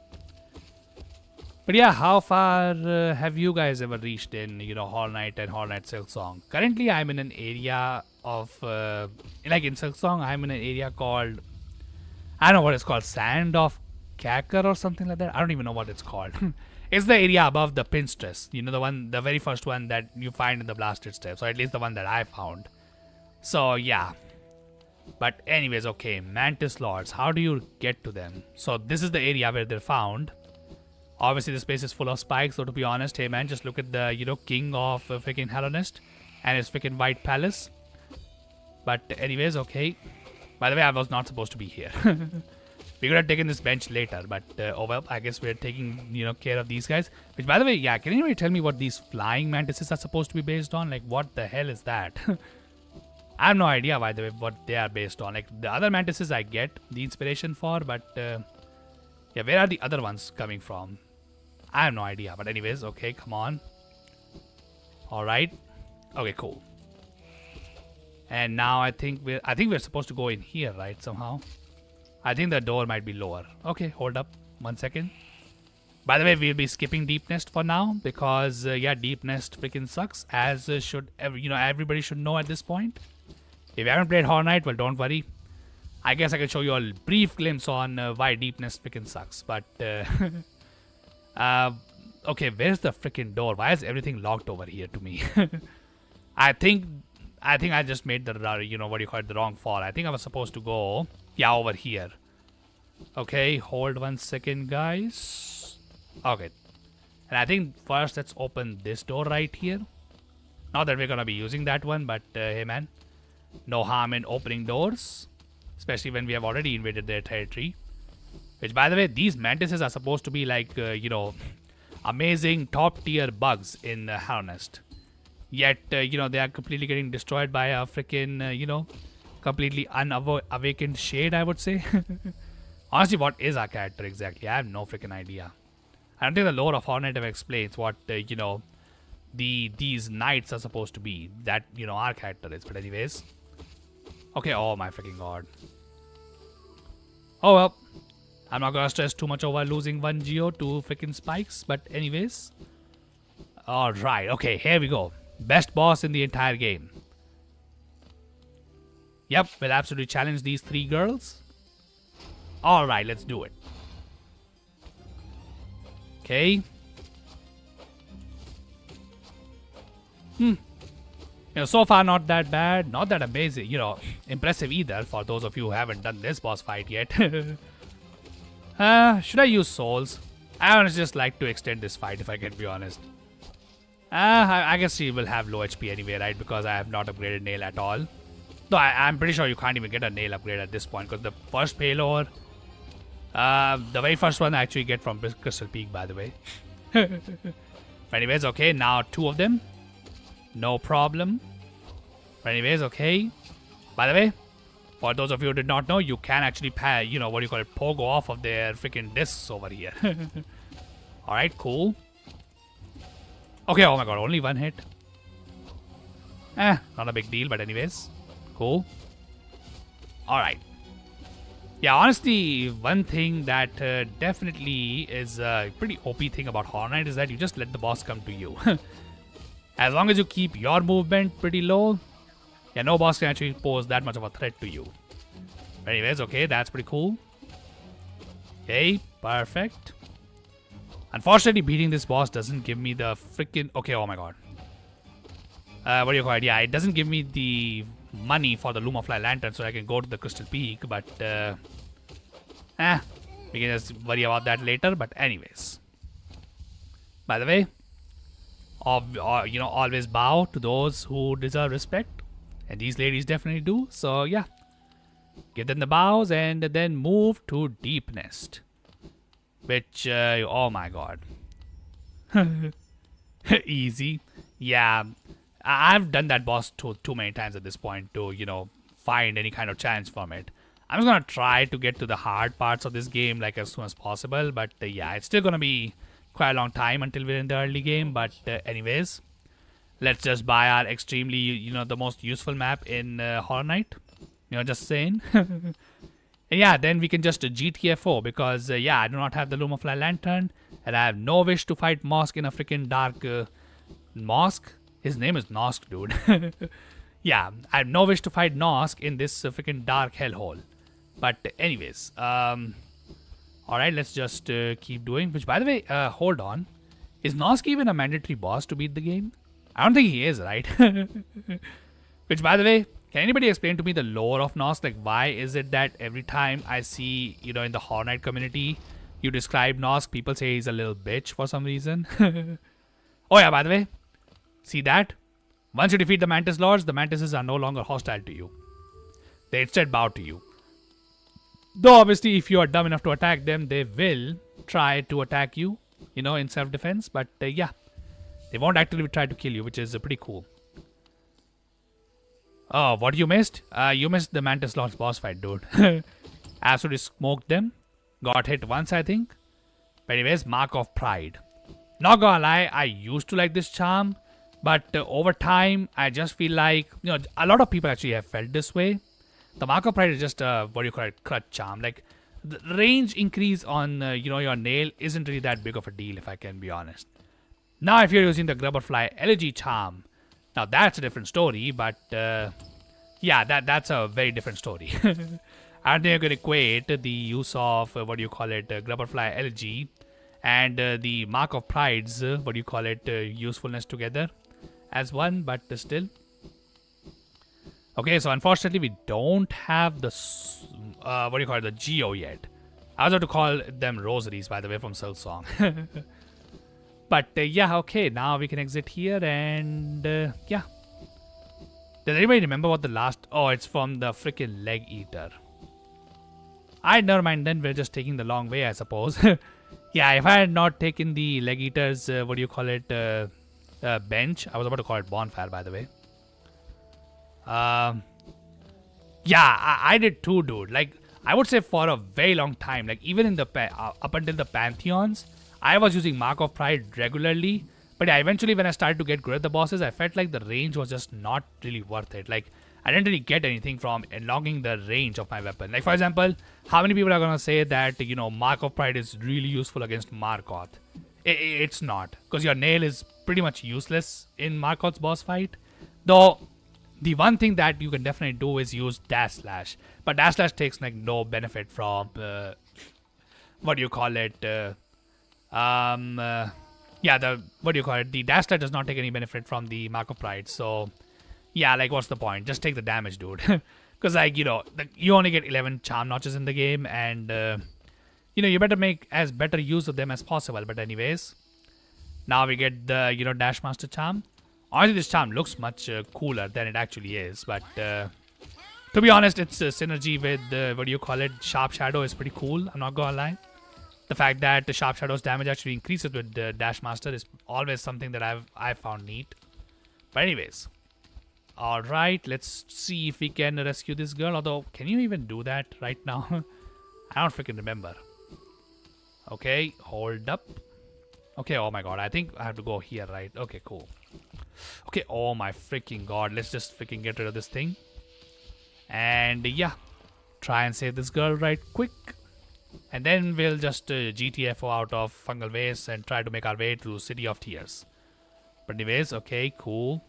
But yeah, how far have you guys ever reached in, Horror Night and Horror Night Silk Song? Currently, I'm in an area of, like in Silk Song, I'm in an area called, I don't know what it's called, Sand of Kakar or something like that. I don't even know what it's called. It's the area above the Pinstress. The very first one that you find in the Blasted Steps, or at least the one that I found. So yeah. But anyways, okay, Mantis Lords, how do you get to them? So this is the area where they're found. Obviously, this place is full of spikes, so to be honest, hey man, just look at the, king of freaking Hellenist and his freaking white palace. But anyways, okay. By the way, I was not supposed to be here. We could have taken this bench later, but oh well, I guess we're taking, care of these guys. Which, by the way, yeah, can anybody tell me what these flying mantises are supposed to be based on? Like, what the hell is that? I have no idea, by the way, what they are based on. Like, the other mantises I get the inspiration for, but yeah, where are the other ones coming from? I have no idea, but anyways, okay, come on. Alright. Okay, cool. And now I think we're supposed to go in here, right, somehow. I think the door might be lower. Okay, hold up. 1 second. By the way, we'll be skipping Deep Nest for now because, yeah, Deep Nest freaking sucks, as should everybody should know at this point. If you haven't played Horror Night, well, don't worry. I guess I can show you a brief glimpse on why Deep Nest freaking sucks. But, okay, where's the freaking door? Why is everything locked over here to me? I think I just made the, the wrong fall. I think I was supposed to go, yeah, over here. Okay, hold 1 second, guys. Okay. And I think first let's open this door right here. Not that we're gonna be using that one, but hey man, no harm in opening doors. Especially when we have already invaded their territory. Which, by the way, these mantises are supposed to be like, amazing top tier bugs in Hellenist. Yet, they are completely getting destroyed by a freaking, completely unawakened shade, I would say. Honestly, what is our character exactly? I have no freaking idea. I don't think the lore of Horror Night ever explains what, these knights are supposed to be. That, our character is. But anyways. Okay, oh my freaking god. Oh well. I'm not gonna stress too much over losing 1 geo to freaking spikes. But anyways. Alright, okay, here we go. Best boss in the entire game. Yep, we'll absolutely challenge these 3 girls. Alright, let's do it. Okay. So far not that bad, not that amazing, impressive either for those of you who haven't done this boss fight yet. Should I use souls? I would just like to extend this fight if I can be honest. I guess she will have low HP anyway, right? Because I have not upgraded nail at all. Though I'm pretty sure you can't even get a nail upgrade at this point because the first payload, the very first one I actually get from Crystal Peak, by the way. Anyways, okay, now 2 of them. No problem. Anyways, okay. By the way, for those of you who did not know, you can actually pogo off of their freaking discs over here. Alright, cool. Okay, oh my god, only 1 hit. Not a big deal, but anyways. Cool. Alright. Yeah, honestly, one thing that definitely is a pretty OP thing about Horror Night is that you just let the boss come to you. As long as you keep your movement pretty low, yeah, no boss can actually pose that much of a threat to you. Anyways, okay, that's pretty cool. Okay, perfect. Unfortunately, beating this boss doesn't give me the freaking... Okay, oh my god. What do you call it? Yeah, it doesn't give me the money for the Lumafly Lantern so I can go to the Crystal Peak, but... we can just worry about that later, but anyways. By the way, always bow to those who deserve respect. And these ladies definitely do. So, yeah. Give them the bows and then move to Deep Nest. Which, oh my god. Easy. Yeah. I've done that boss too many times at this point to, find any kind of challenge from it. I'm just gonna try to get to the hard parts of this game like as soon as possible. But, yeah, it's still gonna be quite a long time until we're in the early game. But, anyways. Let's just buy our extremely, the most useful map in Horror Night. Just saying. Yeah, then we can just GTFO because, yeah, I do not have the Lumafly Lantern and I have no wish to fight Mosk in a freaking dark. Mosk? His name is Nosk, dude. Yeah, I have no wish to fight Nosk in this freaking dark hellhole. But, anyways, alright, let's just keep doing. Which, by the way, hold on. Is Nosk even a mandatory boss to beat the game? I don't think he is, right? Which, by the way, can anybody explain to me the lore of Nosk? Like, why is it that every time I see, in the Horror Night community, you describe Nosk, people say he's a little bitch for some reason? Oh yeah, by the way, see that? Once you defeat the Mantis Lords, the Mantises are no longer hostile to you. They instead bow to you. Though obviously, if you are dumb enough to attack them, they will try to attack you, in self-defense. But yeah, they won't actively try to kill you, which is pretty cool. Oh, what you missed? You missed the Mantis Lords boss fight, dude. Absolutely smoked them. Got hit once, I think. But anyways, Mark of Pride. Not gonna lie, I used to like this charm. But over time, I just feel like, a lot of people actually have felt this way. The Mark of Pride is just a, clutch charm. Like, the range increase on, your nail isn't really that big of a deal, if I can be honest. Now, if you're using the Grubberfly Elegy charm, now that's a different story, but yeah, that's a very different story. I don't think you can equate the use of, Grubberfly Elegy and the Mark of Pride's, usefulness together as one, but still. Okay, so unfortunately we don't have the, the Geo yet. I was about to call them rosaries, by the way, from Silksong. But yeah, okay, now we can exit here and yeah. Does anybody remember what the last... Oh, it's from the freaking Leg Eater. Never mind then, we're just taking the long way, I suppose. Yeah, if I had not taken the Leg Eater's, bench. I was about to call it bonfire, by the way. Yeah, I did too, dude. Like, I would say for a very long time, like even in the up until the Pantheons, I was using Mark of Pride regularly. But yeah, eventually when I started to get good at the bosses, I felt like the range was just not really worth it. Like, I didn't really get anything from enlarging the range of my weapon. Like, for example, how many people are going to say that, Mark of Pride is really useful against Markoth? It's not. Because your nail is pretty much useless in Markoth's boss fight. Though, the one thing that you can definitely do is use Dash Slash. But Dash Slash takes, like, no benefit from, yeah, the Dash Slash does not take any benefit from the Mark of Pride. So, yeah, like, what's the point? Just take the damage, dude. Because, like, you only get 11 charm notches in the game. And, you better make as better use of them as possible. But anyways, now we get the, Dash Master charm. Honestly, this charm looks much cooler than it actually is. But, to be honest, its synergy with, Sharp Shadow is pretty cool. I'm not gonna lie. The fact that the Sharp Shadow's damage actually increases with the Dash Master is always something that I've found neat. But anyways. Alright, let's see if we can rescue this girl. Although, can you even do that right now? I don't freaking remember. Okay, hold up. Okay, oh my god, I think I have to go here, right? Okay, cool. Okay, oh my freaking god, let's just freaking get rid of this thing. And yeah, try and save this girl right quick. And then we'll just GTFO out of Fungal Waste and try to make our way to City of Tears. But anyways, okay, cool.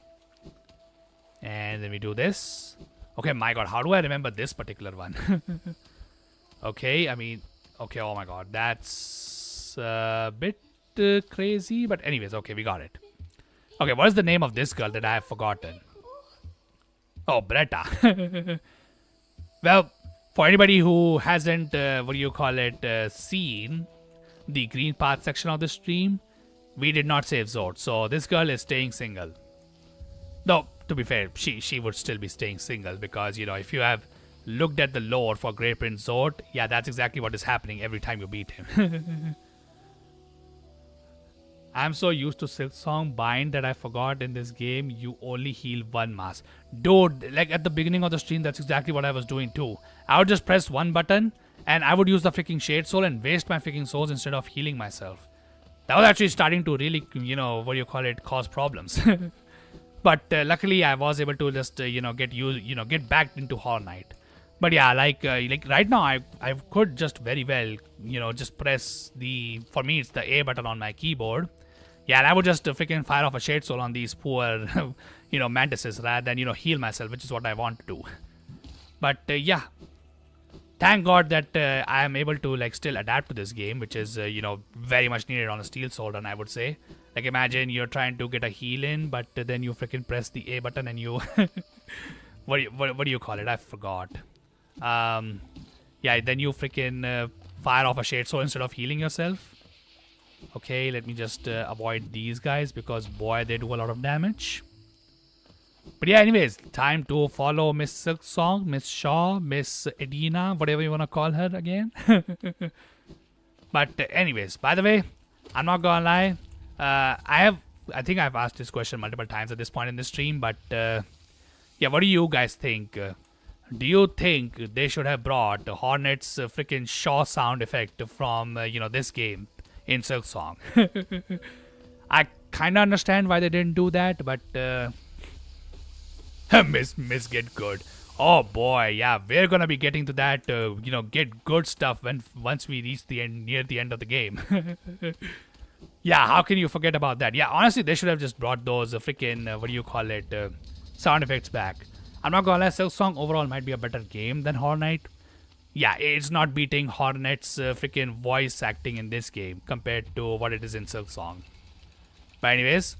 And then we do this. Okay, my god, how do I remember this particular one? Okay, I mean, okay, oh my god, that's a bit crazy. But anyways, okay, we got it. Okay, what is the name of this girl that I have forgotten? Oh, Bretta. Well, for anybody who hasn't, seen the Green Path section of the stream, we did not save Zord. So this girl is staying single. Though, to be fair, she would still be staying single because, if you have looked at the lore for Great Prince Zord, yeah, that's exactly what is happening every time you beat him. I'm so used to Silksong Bind that I forgot in this game you only heal one mass. Dude, like at the beginning of the stream, that's exactly what I was doing too. I would just press one button and I would use the freaking Shade Soul and waste my freaking souls instead of healing myself. That was actually starting to really, cause problems. But luckily, I was able to just get back into Horror Night. But yeah, like right now, I could just very well just press the, for me it's the A button on my keyboard. Yeah, and I would just freaking fire off a Shade Soul on these poor mantises rather than heal myself, which is what I want to do. But yeah, thank God that I am able to like still adapt to this game, which is very much needed on a Steel Sword, and I would say. Like imagine you're trying to get a heal in, but then you freaking press the A button and you what do you call it? I forgot. Yeah, then you freaking fire off a Shade Soul instead of healing yourself. Okay, let me just avoid these guys because boy, they do a lot of damage. But yeah, anyways, time to follow Miss Silksong, Miss Shaw, Miss Edina, whatever you want to call her again. But anyways, by the way, I'm not gonna lie. I think I've asked this question multiple times at this point in the stream, but yeah, what do you guys think? Do you think they should have brought Hornet's freaking Shaw sound effect from this game in Silksong? I kind of understand why they didn't do that, but Miss Get Good. Oh boy, yeah, we're gonna be getting to that get good stuff once we reach the end, near the end of the game. Yeah, how can you forget about that? Yeah, honestly, they should have just brought those freaking sound effects back. I'm not gonna lie, Silksong overall might be a better game than Horror Night. Yeah, it's not beating Hornet's freaking voice acting in this game compared to what it is in Silksong. But anyways,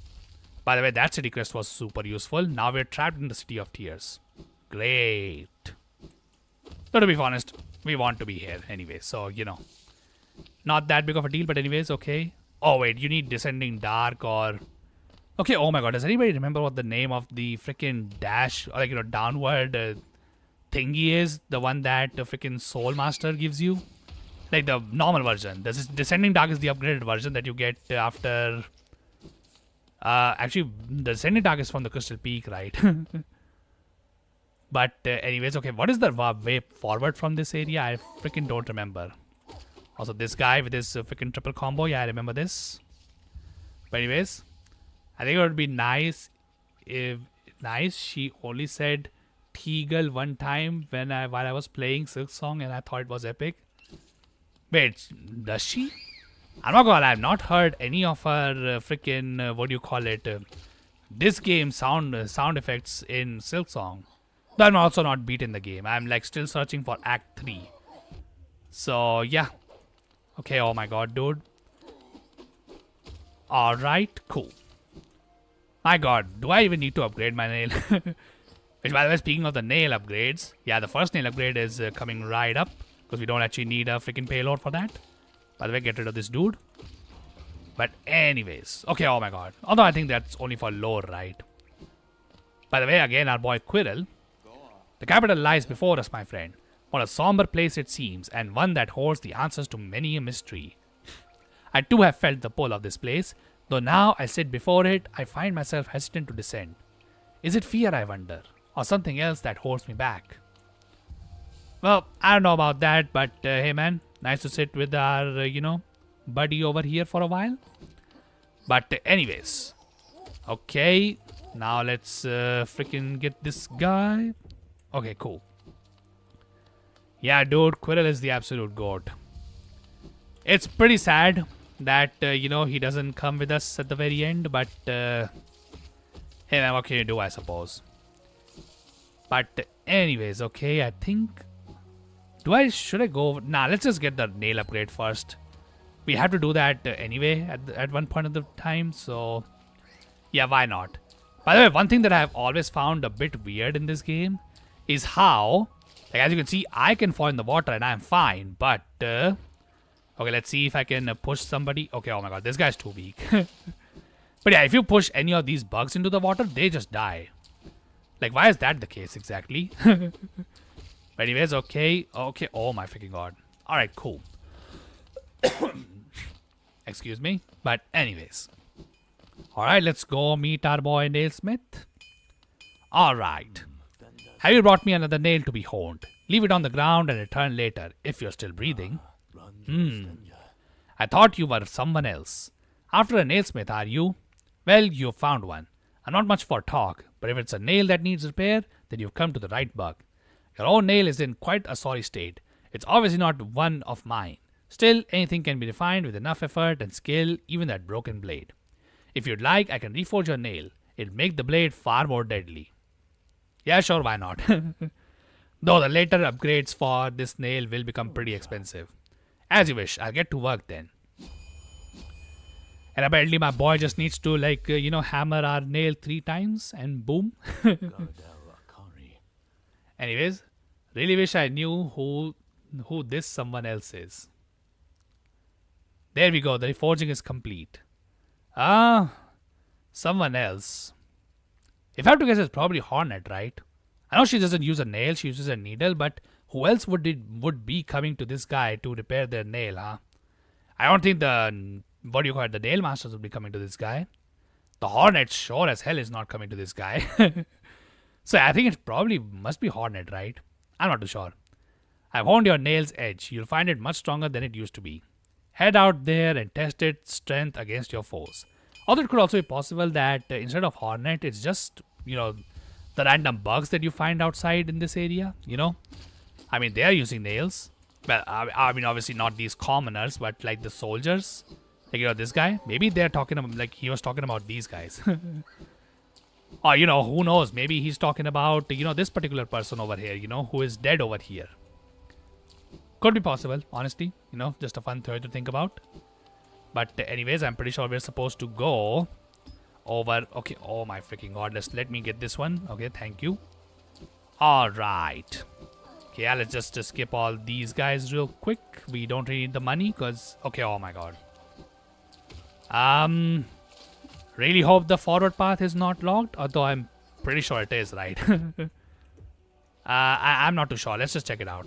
by the way, that city quest was super useful. Now we're trapped in the City of Tears. Great. So to be honest, we want to be here anyway, so not that big of a deal, but anyways, okay. Oh wait, you need Descending Dark or... Okay, oh my god, does anybody remember what the name of the freaking dash, or like, downward thingy is? The one that the freaking Soul Master gives you? Like the normal version. This is Descending Dark is the upgraded version that you get after... actually, the Descending Dark is from the Crystal Peak, right? But anyways, okay, what is the way forward from this area? I freaking don't remember. Also, this guy with his freaking triple combo, yeah, I remember this. But anyways, I think it would be nice if she only said Teagle one time while I was playing Silksong, and I thought it was epic. Wait, does she? I'm not gonna lie, I've not heard any of her freaking what do you call it? This game sound effects in Silksong. Though I'm also not beaten the game. I'm like still searching for Act 3. So yeah. Okay, oh my god, dude. Alright, cool. My god, do I even need to upgrade my nail? Which, by the way, speaking of the nail upgrades, yeah, the first nail upgrade is coming right up. Because we don't actually need a freaking payload for that. By the way, get rid of this dude. But anyways, okay, oh my god. Although I think that's only for lore, right? By the way, again, our boy Quirrell. The capital lies before us, my friend. What a somber place it seems, and one that holds the answers to many a mystery. I too have felt the pull of this place, though now I sit before it, I find myself hesitant to descend. Is it fear, I wonder, or something else that holds me back? Well, I don't know about that, but hey man, nice to sit with our, buddy over here for a while. But anyways, okay, now let's freaking get this guy. Okay, cool. Yeah, dude, Quirrell is the absolute goat. It's pretty sad that, he doesn't come with us at the very end, but, hey man, what can you do, I suppose? But anyways, okay, I think... Should I go... Nah, let's just get the nail upgrade first. We have to do that anyway at one point of the time, so... Yeah, why not? By the way, one thing that I have always found a bit weird in this game is how... Like, as you can see, I can fall in the water and I'm fine, but... okay, let's see if I can push somebody. Okay, oh my god, this guy's too weak. But yeah, if you push any of these bugs into the water, they just die. Like, why is that the case exactly? But anyways, okay, oh my freaking god. Alright, cool. Excuse me. But anyways. Alright, let's go meet our boy Nailsmith. Alright. Have you brought me another nail to be honed? Leave it on the ground and return later, if you're still breathing. I thought you were someone else. After a nailsmith, are you? Well, you found one. I'm not much for talk, but if it's a nail that needs repair, then you've come to the right bug. Your own nail is in quite a sorry state. It's obviously not one of mine. Still, anything can be refined with enough effort and skill, even that broken blade. If you'd like, I can reforge your nail. It'll make the blade far more deadly. Yeah, sure, why not? Though the later upgrades for this nail will become pretty expensive. As you wish, I'll get to work then. And apparently my boy just needs to hammer our nail 3 times and boom. Anyways, really wish I knew who this someone else is. There we go, the reforging is complete. Someone else. If I have to guess, it's probably Hornet, right? I know she doesn't use a nail, she uses a needle, but who else would be coming to this guy to repair their nail, huh? I don't think the nail masters would be coming to this guy. The Hornet sure as hell is not coming to this guy. So I think it probably must be Hornet, right? I'm not too sure. I've honed your nail's edge. You'll find it much stronger than it used to be. Head out there and test its strength against your foes. Although it could also be possible that instead of Hornet, it's just, the random bugs that you find outside in this area, I mean, they are using nails. Well, I mean, obviously not these commoners, but like the soldiers. Like, this guy. Maybe they're talking about, he was talking about these guys. Or, who knows? Maybe he's talking about, this particular person over here, who is dead over here. Could be possible, honestly. Just a fun theory to think about. But anyways, I'm pretty sure we're supposed to go over. Okay, oh my freaking god. Let me get this one. Okay, thank you. Alright. Okay, yeah, let's just skip all these guys real quick. We don't really need the money because... Okay, oh my god. Really hope the forward path is not locked. Although I'm pretty sure it is, right? I'm not too sure. Let's just check it out.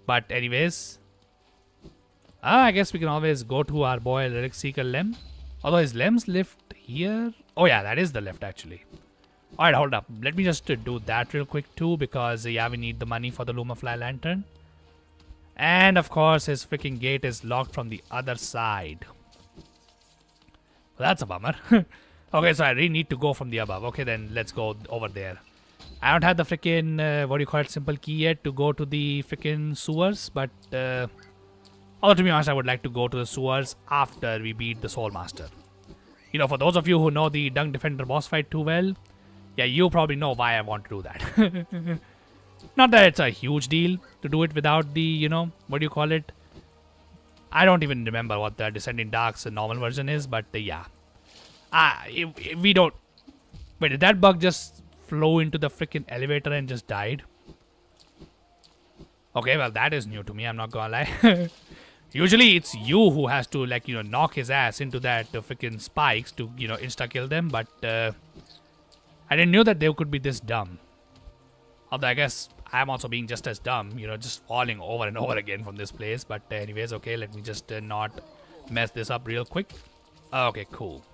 But anyways... I guess we can always go to our boy Relic Seeker Lem. Although his Lem's lift here. Oh yeah, that is the lift actually. Alright, hold up. Let me just do that real quick too, because yeah, we need the money for the Lumafly Lantern. And of course his freaking gate is locked from the other side. Well, that's a bummer. Okay, so I really need to go from the above. Okay, then let's go over there. I don't have the freaking simple key yet to go to the freaking sewers, but although to be honest, I would like to go to the sewers after we beat the Soul Master. For those of you who know the Dung Defender boss fight too well, yeah, you probably know why I want to do that. Not that it's a huge deal to do it without the, I don't even remember what the Descending Dark's normal version is, but yeah. If we don't... Wait, did that bug just flow into the freaking elevator and just died? Okay, well, that is new to me, I'm not gonna lie. Usually it's you who has to, knock his ass into that freaking spikes to, insta-kill them, but I didn't know that they could be this dumb. Although I guess I'm also being just as dumb, just falling over and over again from this place. But anyways, okay, let me just not mess this up real quick. Okay, cool.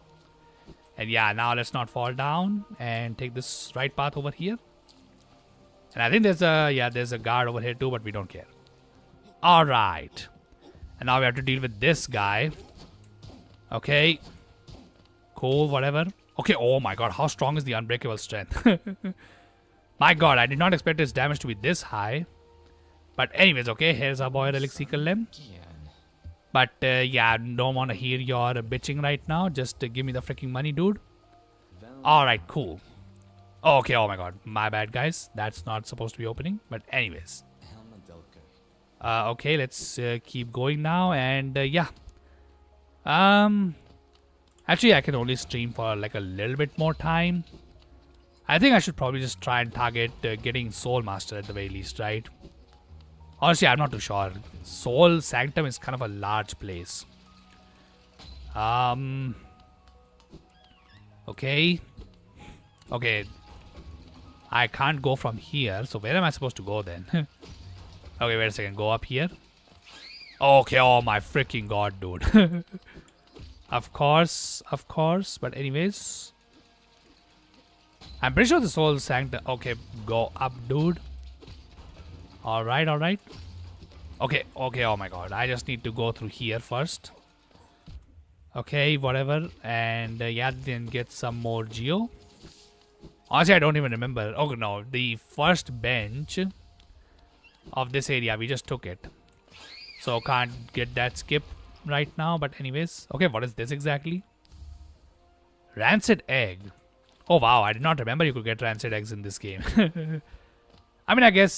And yeah, now let's not fall down and take this right path over here. And I think there's a guard over here too, but we don't care. Alright. And now we have to deal with this guy. Okay. Cool, whatever. Okay, oh my god, how strong is the Unbreakable Strength? My god, I did not expect his damage to be this high. But anyways, okay, here's our boy Relic Seeker Lem. But yeah, don't want to hear your bitching right now. Just give me the freaking money, dude. Alright, cool. Okay, oh my god, my bad guys. That's not supposed to be opening. But anyways. Okay, let's keep going now. And yeah. Actually, I can only stream for like a little bit more time. I think I should probably just try and target getting Soul Master at the very least, right? Honestly, I'm not too sure. Soul Sanctum is kind of a large place. Okay. Okay. I can't go from here. So where am I supposed to go then? Okay, wait a second. Go up here. Okay, oh my freaking god, dude. Of course. But anyways. I'm pretty sure the Soul Sanctum... Okay, go up, dude. Alright. Okay, oh my god. I just need to go through here first. Okay, whatever. And yeah, then get some more geo. Honestly, I don't even remember. Oh no, the first bench of this area, we just took it. So can't get that skip right now. But anyways, okay, what is this exactly? Rancid egg. Oh wow, I did not remember you could get rancid eggs in this game. I mean, I guess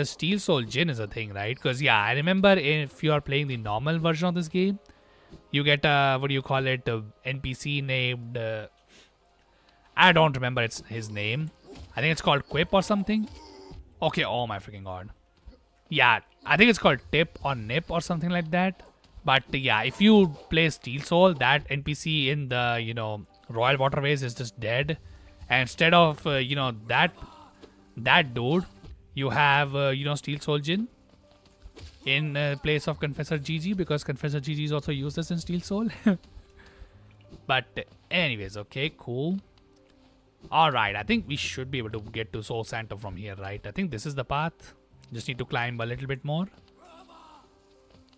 Steel Soul Gin is a thing, right? Because yeah, I remember if you are playing the normal version of this game, you get a, what do you call it, a NPC named, I don't remember his name. I think it's called Quip or something. Okay, oh my freaking god. Yeah, I think it's called Tip or Nip or something like that. But yeah, if you play Steel Soul, that NPC in the, you know, Royal Waterways is just dead. And instead of, you know, that dude, you have, you know, Steel Soul Jin in place of Confessor GG, because Confessor GG is also useless in Steel Soul. But anyways, okay, cool. Alright, I think we should be able to get to Soul Sanctum from here, right? I think this is the path. Just need to climb a little bit more.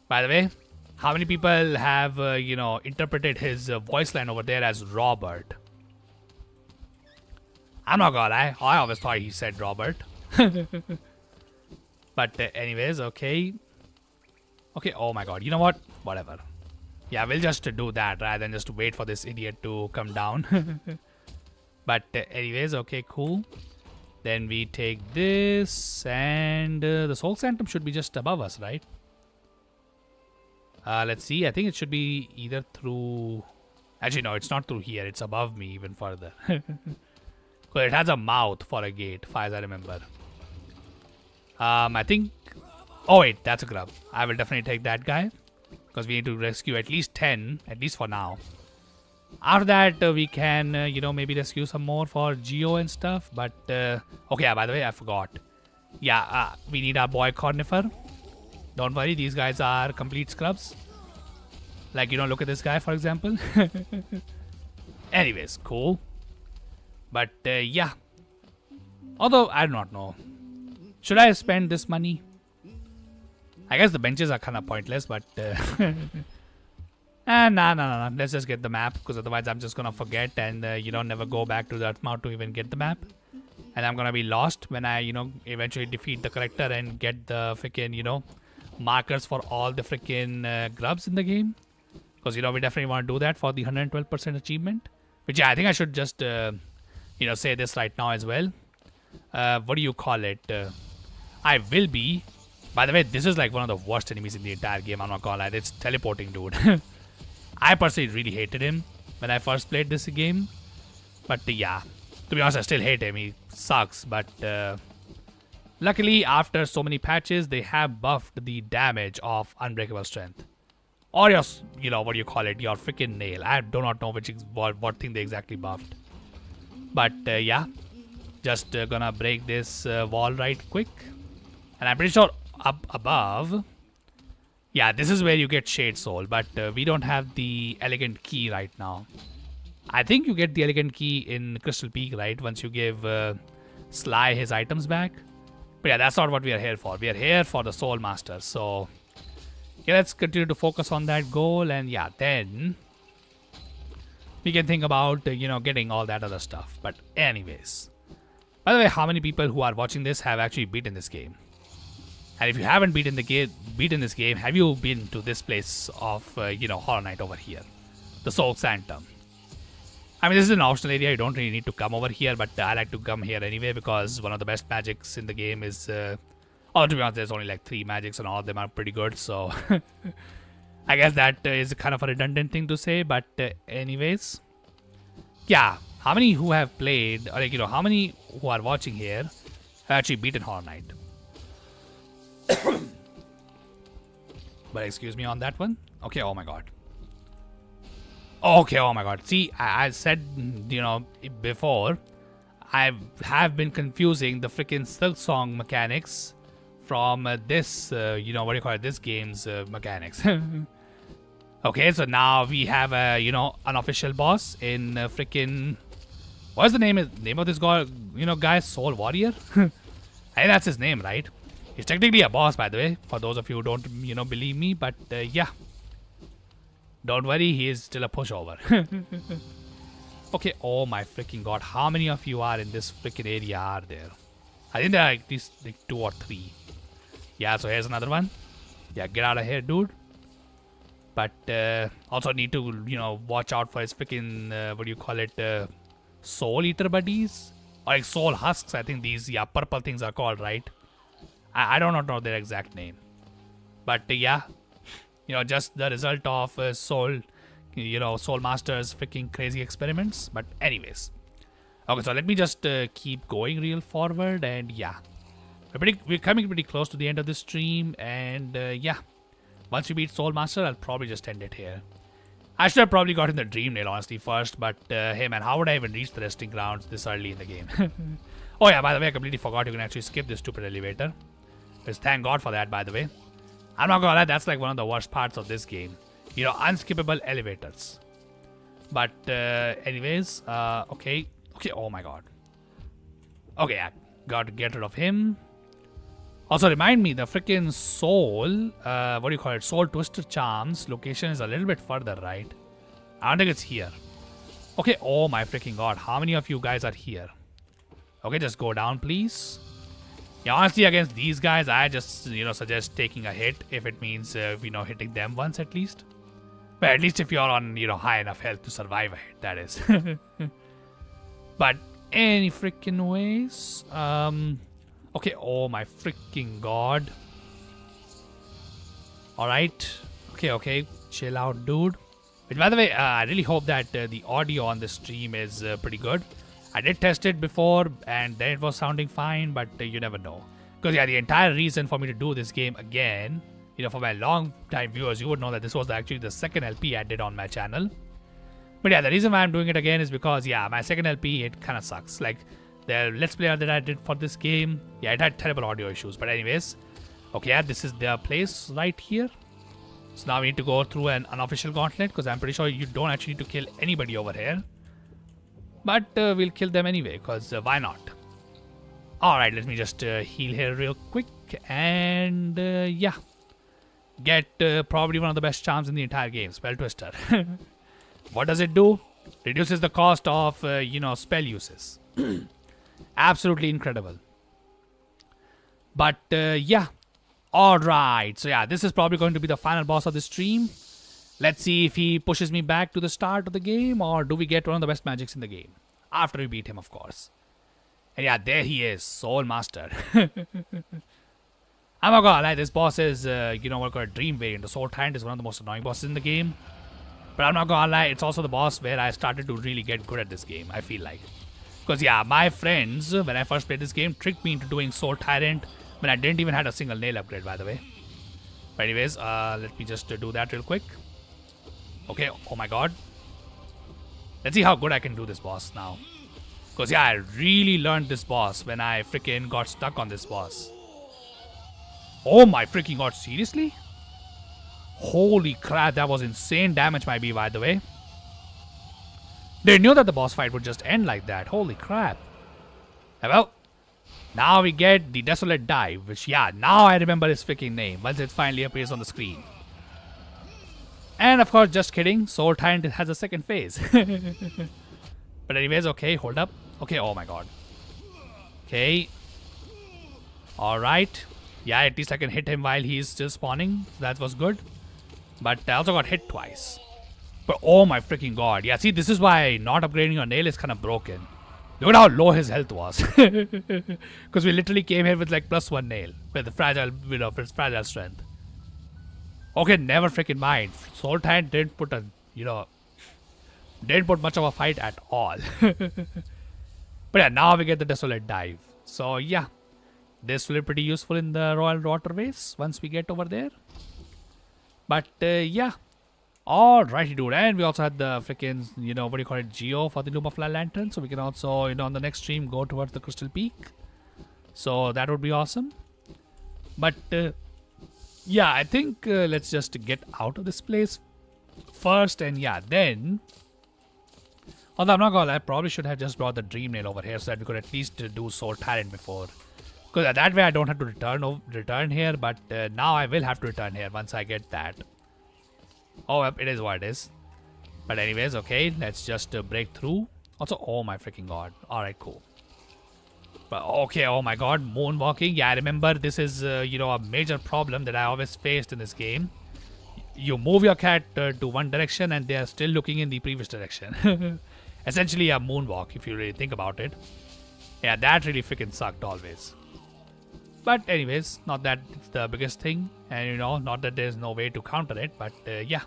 By the way, how many people have, you know, interpreted his voice line over there as Robert? I'm not gonna lie, I always thought he said Robert. But anyways, okay. Okay, oh my god, you know what? Whatever. Yeah, we'll just do that rather than just wait for this idiot to come down. But anyways, okay, cool. Then we take this, and the Soul Sanctum should be just above us, right? Let's see, I think it should be either through... Actually, no, it's not through here. It's above me even further. So it has a mouth for a gate, far as I remember. I think... Oh wait, that's a grub. I will definitely take that guy, because we need to rescue at least 10, at least for now. After that, we can, you know, maybe rescue some more for Geo and stuff. But, okay, yeah, by the way, I forgot. Yeah, we need our boy Cornifer. Don't worry, these guys are complete scrubs. Like, you know, look at this guy, for example. Anyways, cool. But, yeah. Although, I do not know. Should I spend this money? I guess the benches are kind of pointless, but... Nah. Let's just get the map, because otherwise I'm just gonna forget and, you know, never go back to that mount to even get the map. And I'm gonna be lost when I, you know, eventually defeat the character and get the freaking, you know, markers for all the freaking grubs in the game. Because, you know, we definitely want to do that for the 112% achievement. Which, yeah, I think I should just, you know, say this right now as well. What do you call it? I will be... By the way, this is like one of the worst enemies in the entire game, I'm not gonna lie. It's teleporting, dude. I personally really hated him when I first played this game. But yeah, to be honest, I still hate him. He sucks. But luckily, after so many patches, they have buffed the damage of Unbreakable Strength. Or your, you know, what do you call it? Your freaking nail. I do not know what thing they exactly buffed. But yeah, just gonna break this wall right quick. And I'm pretty sure up above... Yeah, this is where you get Shade Soul, but we don't have the Elegant Key right now. I think you get the Elegant Key in Crystal Peak, right? Once you give Sly his items back. But yeah, that's not what we are here for. We are here for the Soul Master. So, yeah, let's continue to focus on that goal. And yeah, then we can think about, you know, getting all that other stuff. But anyways. By the way, how many people who are watching this have actually beaten this game? And if you haven't beaten this game, have you been to this place of, you know, Hollow Knight over here? The Soul Sanctum. I mean, this is an optional area. You don't really need to come over here, but I like to come here anyway because one of the best magics in the game is... oh, to be honest, there's only like 3 magics and all of them are pretty good, so... I guess that is kind of a redundant thing to say, but anyways. Yeah, how many who have played, or like, you know, how many who are watching here have actually beaten Hollow Knight? But excuse me on that one. Okay, oh my god. Okay, oh my god. See, I said, you know, before, I have been confusing the freaking Silksong mechanics from this, you know, what do you call it, this game's mechanics. Okay, so now we have a, you know, unofficial boss in freaking... What's the name of this guy, you know, guy? Soul Warrior? I think that's his name, right? He's technically a boss, by the way, for those of you who don't, you know, believe me, but yeah. Don't worry, he is still a pushover. Okay, oh my freaking god. How many of you are in this freaking area are there? I think there are at least like 2 or 3. Yeah, so here's another one. Yeah, get out of here, dude. But also need to, watch out for his freaking, what do you call it, soul eater buddies? Or like soul husks, I think these, purple things are called, right? I do not know their exact name. But yeah, just the result of soul, Soul Master's freaking crazy experiments. But anyways. Okay, so let me just keep going real forward, and yeah. We're coming pretty close to the end of this stream, and yeah. Once we beat Soul Master, I'll probably just end it here. I should have probably gotten the Dream Nail, honestly, first, but hey man, how would I even reach the resting grounds this early in the game? Oh yeah, by the way, I completely forgot you can actually skip this stupid elevator. Just thank God for that, by the way. I'm not gonna lie, that's like one of the worst parts of this game. Unskippable elevators. But anyways, okay. Okay, oh my god. Okay, yeah, got to get rid of him. Also, remind me, the freaking Soul, what do you call it? Soul Twister Charms location is a little bit further, right? I don't think it's here. Okay, oh my freaking god. How many of you guys are here? Okay, just go down, please. Yeah, honestly, against these guys, I just, suggest taking a hit if it means, hitting them once at least. But at least if you're on, high enough health to survive a hit, that is. But any freaking ways, okay, oh my freaking god. Alright. Okay, chill out, dude. Which, by the way, I really hope that the audio on this stream is pretty good. I did test it before, and then it was sounding fine, but you never know. Because, yeah, the entire reason for me to do this game again, for my long-time viewers, you would know that this was actually the second LP I did on my channel. But yeah, the reason why I'm doing it again is because, yeah, my second LP, it kind of sucks. Like, the Let's Play that I did for this game, yeah, it had terrible audio issues. But anyways, okay, yeah, this is their place right here. So now we need to go through an unofficial gauntlet, because I'm pretty sure you don't actually need to kill anybody over here. But we'll kill them anyway, because why not? Alright, let me just heal here real quick. And yeah, get probably one of the best charms in the entire game, Spell Twister. What does it do? Reduces the cost of, spell uses. Absolutely incredible. But yeah. Alright, so yeah, this is probably going to be the final boss of the stream. Let's see if he pushes me back to the start of the game, or do we get one of the best magics in the game. After we beat him, of course. And yeah, there he is, Soul Master. I'm not gonna lie, this boss is, what called Dream variant. The Soul Tyrant is one of the most annoying bosses in the game. But I'm not gonna lie, it's also the boss where I started to really get good at this game, I feel like. Because yeah, my friends, when I first played this game, tricked me into doing Soul Tyrant when I didn't even have a single nail upgrade, by the way. But anyways, let me just do that real quick. Okay, oh my god. Let's see how good I can do this boss now. Because yeah, I really learned this boss when I freaking got stuck on this boss. Oh my freaking god, seriously? Holy crap, that was insane damage, by the way. They knew that the boss fight would just end like that. Holy crap. Well, now we get the Desolate Dive, which, yeah, now I remember his freaking name once it finally appears on the screen. And of course, just kidding, Soul Tyrant has a second phase. But anyways, okay, hold up. Okay, oh my god. Okay. Alright. Yeah, at least I can hit him while he's still spawning. That was good. But I also got hit twice. But oh my freaking god. Yeah, see, this is why not upgrading your nail is kind of broken. Look at how low his health was. Because we literally came here with like +1 nail. With the fragile, his fragile strength. Okay, never freaking mind. Soul Tyrant didn't put a, didn't put much of a fight at all. But yeah, now we get the Desolate Dive. So yeah, this will be pretty useful in the Royal Waterways once we get over there. But yeah. Alrighty, dude. And we also had the freaking, what do you call it, Geo for the Lumafly Lantern. So we can also, on the next stream go towards the Crystal Peak. So that would be awesome. But yeah, I think let's just get out of this place first. And yeah, then, although I'm not gonna lie, I probably should have just brought the Dream Nail over here so that we could at least do Soul Tyrant before. Because that way I don't have to return here. But now I will have to return here once I get that. Oh, well, it is what it is. But anyways, okay, let's just break through. Also, oh my freaking god. Alright, cool. But okay, oh my god, moonwalking. Yeah, I remember this is, a major problem that I always faced in this game. You move your cat to one direction and they are still looking in the previous direction. Essentially a moonwalk, if you really think about it. Yeah, that really freaking sucked always. But anyways, not that it's the biggest thing. And not that there's no way to counter it, but yeah.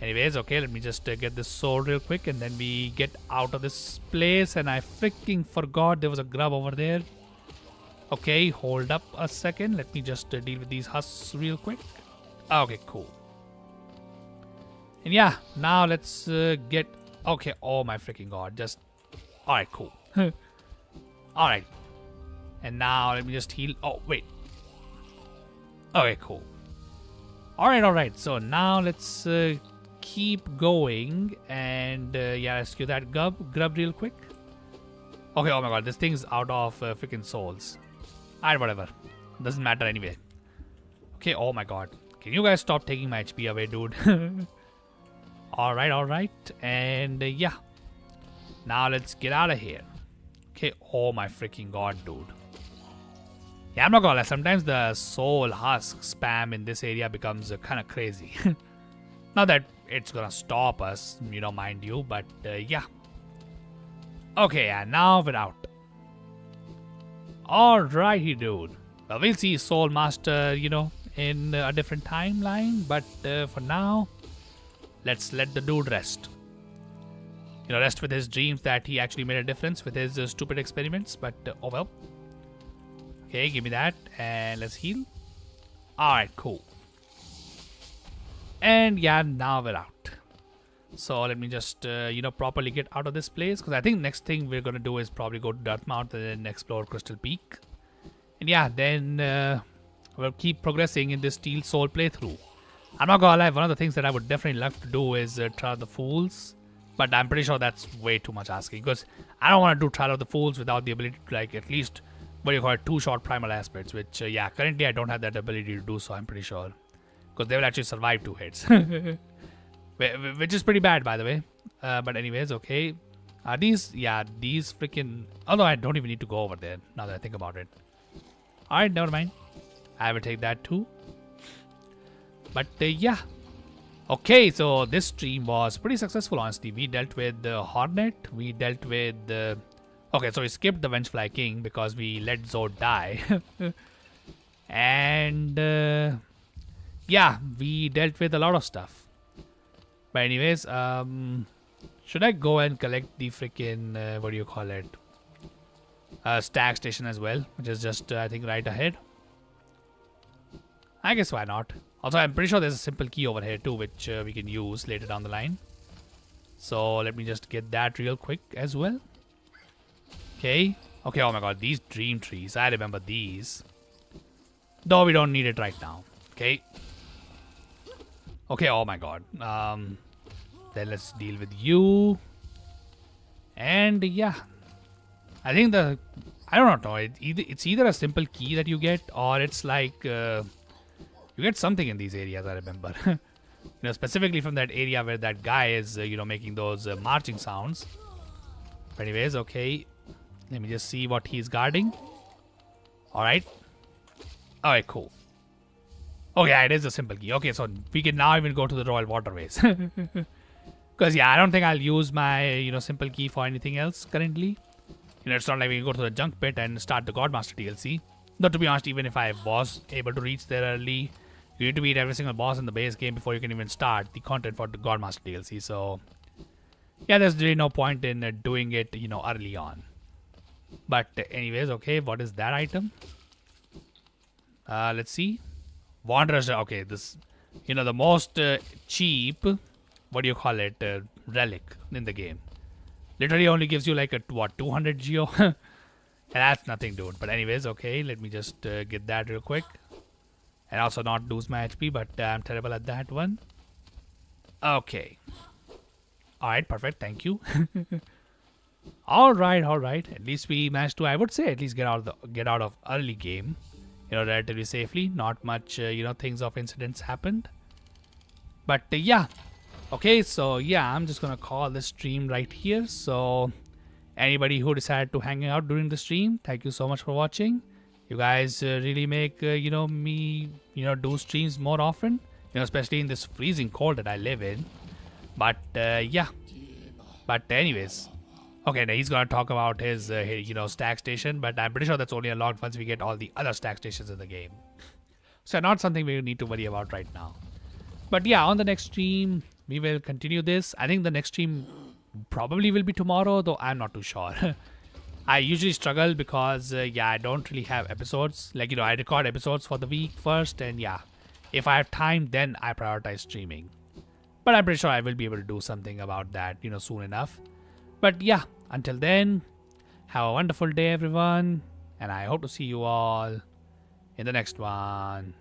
Anyways, okay, let me just get this sword real quick and then we get out of this place. And I freaking forgot there was a grub over there. Okay, hold up a second. Let me just deal with these husks real quick. Okay, cool. And yeah, now let's get... Okay, oh my freaking god. Just... Alright, cool. Alright. And now let me just heal... Oh, wait. Okay, cool. Alright. So now let's... keep going and yeah, rescue that grub real quick. Okay, oh my god, this thing's out of freaking souls. Alright, whatever. Doesn't matter anyway. Okay, oh my god. Can you guys stop taking my HP away, dude? Alright. And yeah. Now let's get out of here. Okay, oh my freaking god, dude. Yeah, I'm not gonna lie. Sometimes the soul husk spam in this area becomes kind of crazy. Not that it's gonna stop us, mind you, but yeah. Okay, yeah, now we're out. Alrighty, dude. Well, we'll see Soul Master, in a different timeline, but for now, let's let the dude rest. Rest with his dreams that he actually made a difference with his stupid experiments, but oh well. Okay, give me that, and let's heal. Alright, cool. And yeah, now we're out. So let me just, properly get out of this place. Because I think next thing we're going to do is probably go to Dartmouth and then explore Crystal Peak. And yeah, then we'll keep progressing in this Steel Soul playthrough. I'm not going to lie, one of the things that I would definitely love to do is Trial of the Fools. But I'm pretty sure that's way too much asking. Because I don't want to do Trial of the Fools without the ability to, at least, 2 short primal aspects. Which, yeah, currently I don't have that ability to do so, I'm pretty sure. Because they will actually survive 2 hits. Which is pretty bad, by the way. But anyways, okay. Are these... Yeah, these freaking... Although I don't even need to go over there, now that I think about it. Alright, never mind. I will take that too. But yeah. Okay, so this stream was pretty successful, honestly. We dealt with the Hornet. We dealt with the... Okay, so we skipped the Vengefly King because we let Zod die. And... yeah, we dealt with a lot of stuff. But anyways, should I go and collect the freaking, Stag Station as well? Which is just, I think, right ahead. I guess why not? Also, I'm pretty sure there's a simple key over here too, which we can use later down the line. So, let me just get that real quick as well. Okay. Okay, oh my god, these dream trees. I remember these. Though we don't need it right now. Okay. Okay, oh my god. Then let's deal with you. And yeah. I think I don't know. It's either a simple key that you get, or it's like... you get something in these areas, I remember. Specifically from that area where that guy is, making those marching sounds. But anyways, okay. Let me just see what he's guarding. Alright. Alright, cool. Oh yeah, it is a simple key. Okay, so we can now even go to the Royal Waterways. Because yeah, I don't think I'll use my, simple key for anything else currently. It's not like we can go to the Junk Pit and start the Godmaster DLC. Though to be honest, even if I was able to reach there early, you need to beat every single boss in the base game before you can even start the content for the Godmaster DLC. So yeah, there's really no point in doing it, early on. But anyways, okay, what is that item? Let's see. Wanderer's... Okay, this... the most cheap... relic in the game. Literally only gives you like a, 200 geo? And that's nothing, dude. But anyways, okay, let me just get that real quick. And also not lose my HP, but I'm terrible at that one. Okay. Alright, perfect, thank you. Alright. At least we managed to, I would say, at least get out of early game. Relatively safely. Not much, things of incidents happened. But yeah, okay, so yeah, I'm just gonna call this stream right here. So anybody who decided to hang out during the stream, thank you so much for watching. You guys really make me do streams more often, especially in this freezing cold that I live in. But yeah, but anyways, okay, now he's gonna talk about his stack station, but I'm pretty sure that's only unlocked once we get all the other stack stations in the game. So not something we need to worry about right now. But yeah, on the next stream we will continue this. I think the next stream probably will be tomorrow, though I'm not too sure. I usually struggle because yeah, I don't really have episodes. Like, I record episodes for the week first, and yeah, if I have time, then I prioritize streaming. But I'm pretty sure I will be able to do something about that, soon enough. But yeah, until then, have a wonderful day, everyone, and I hope to see you all in the next one.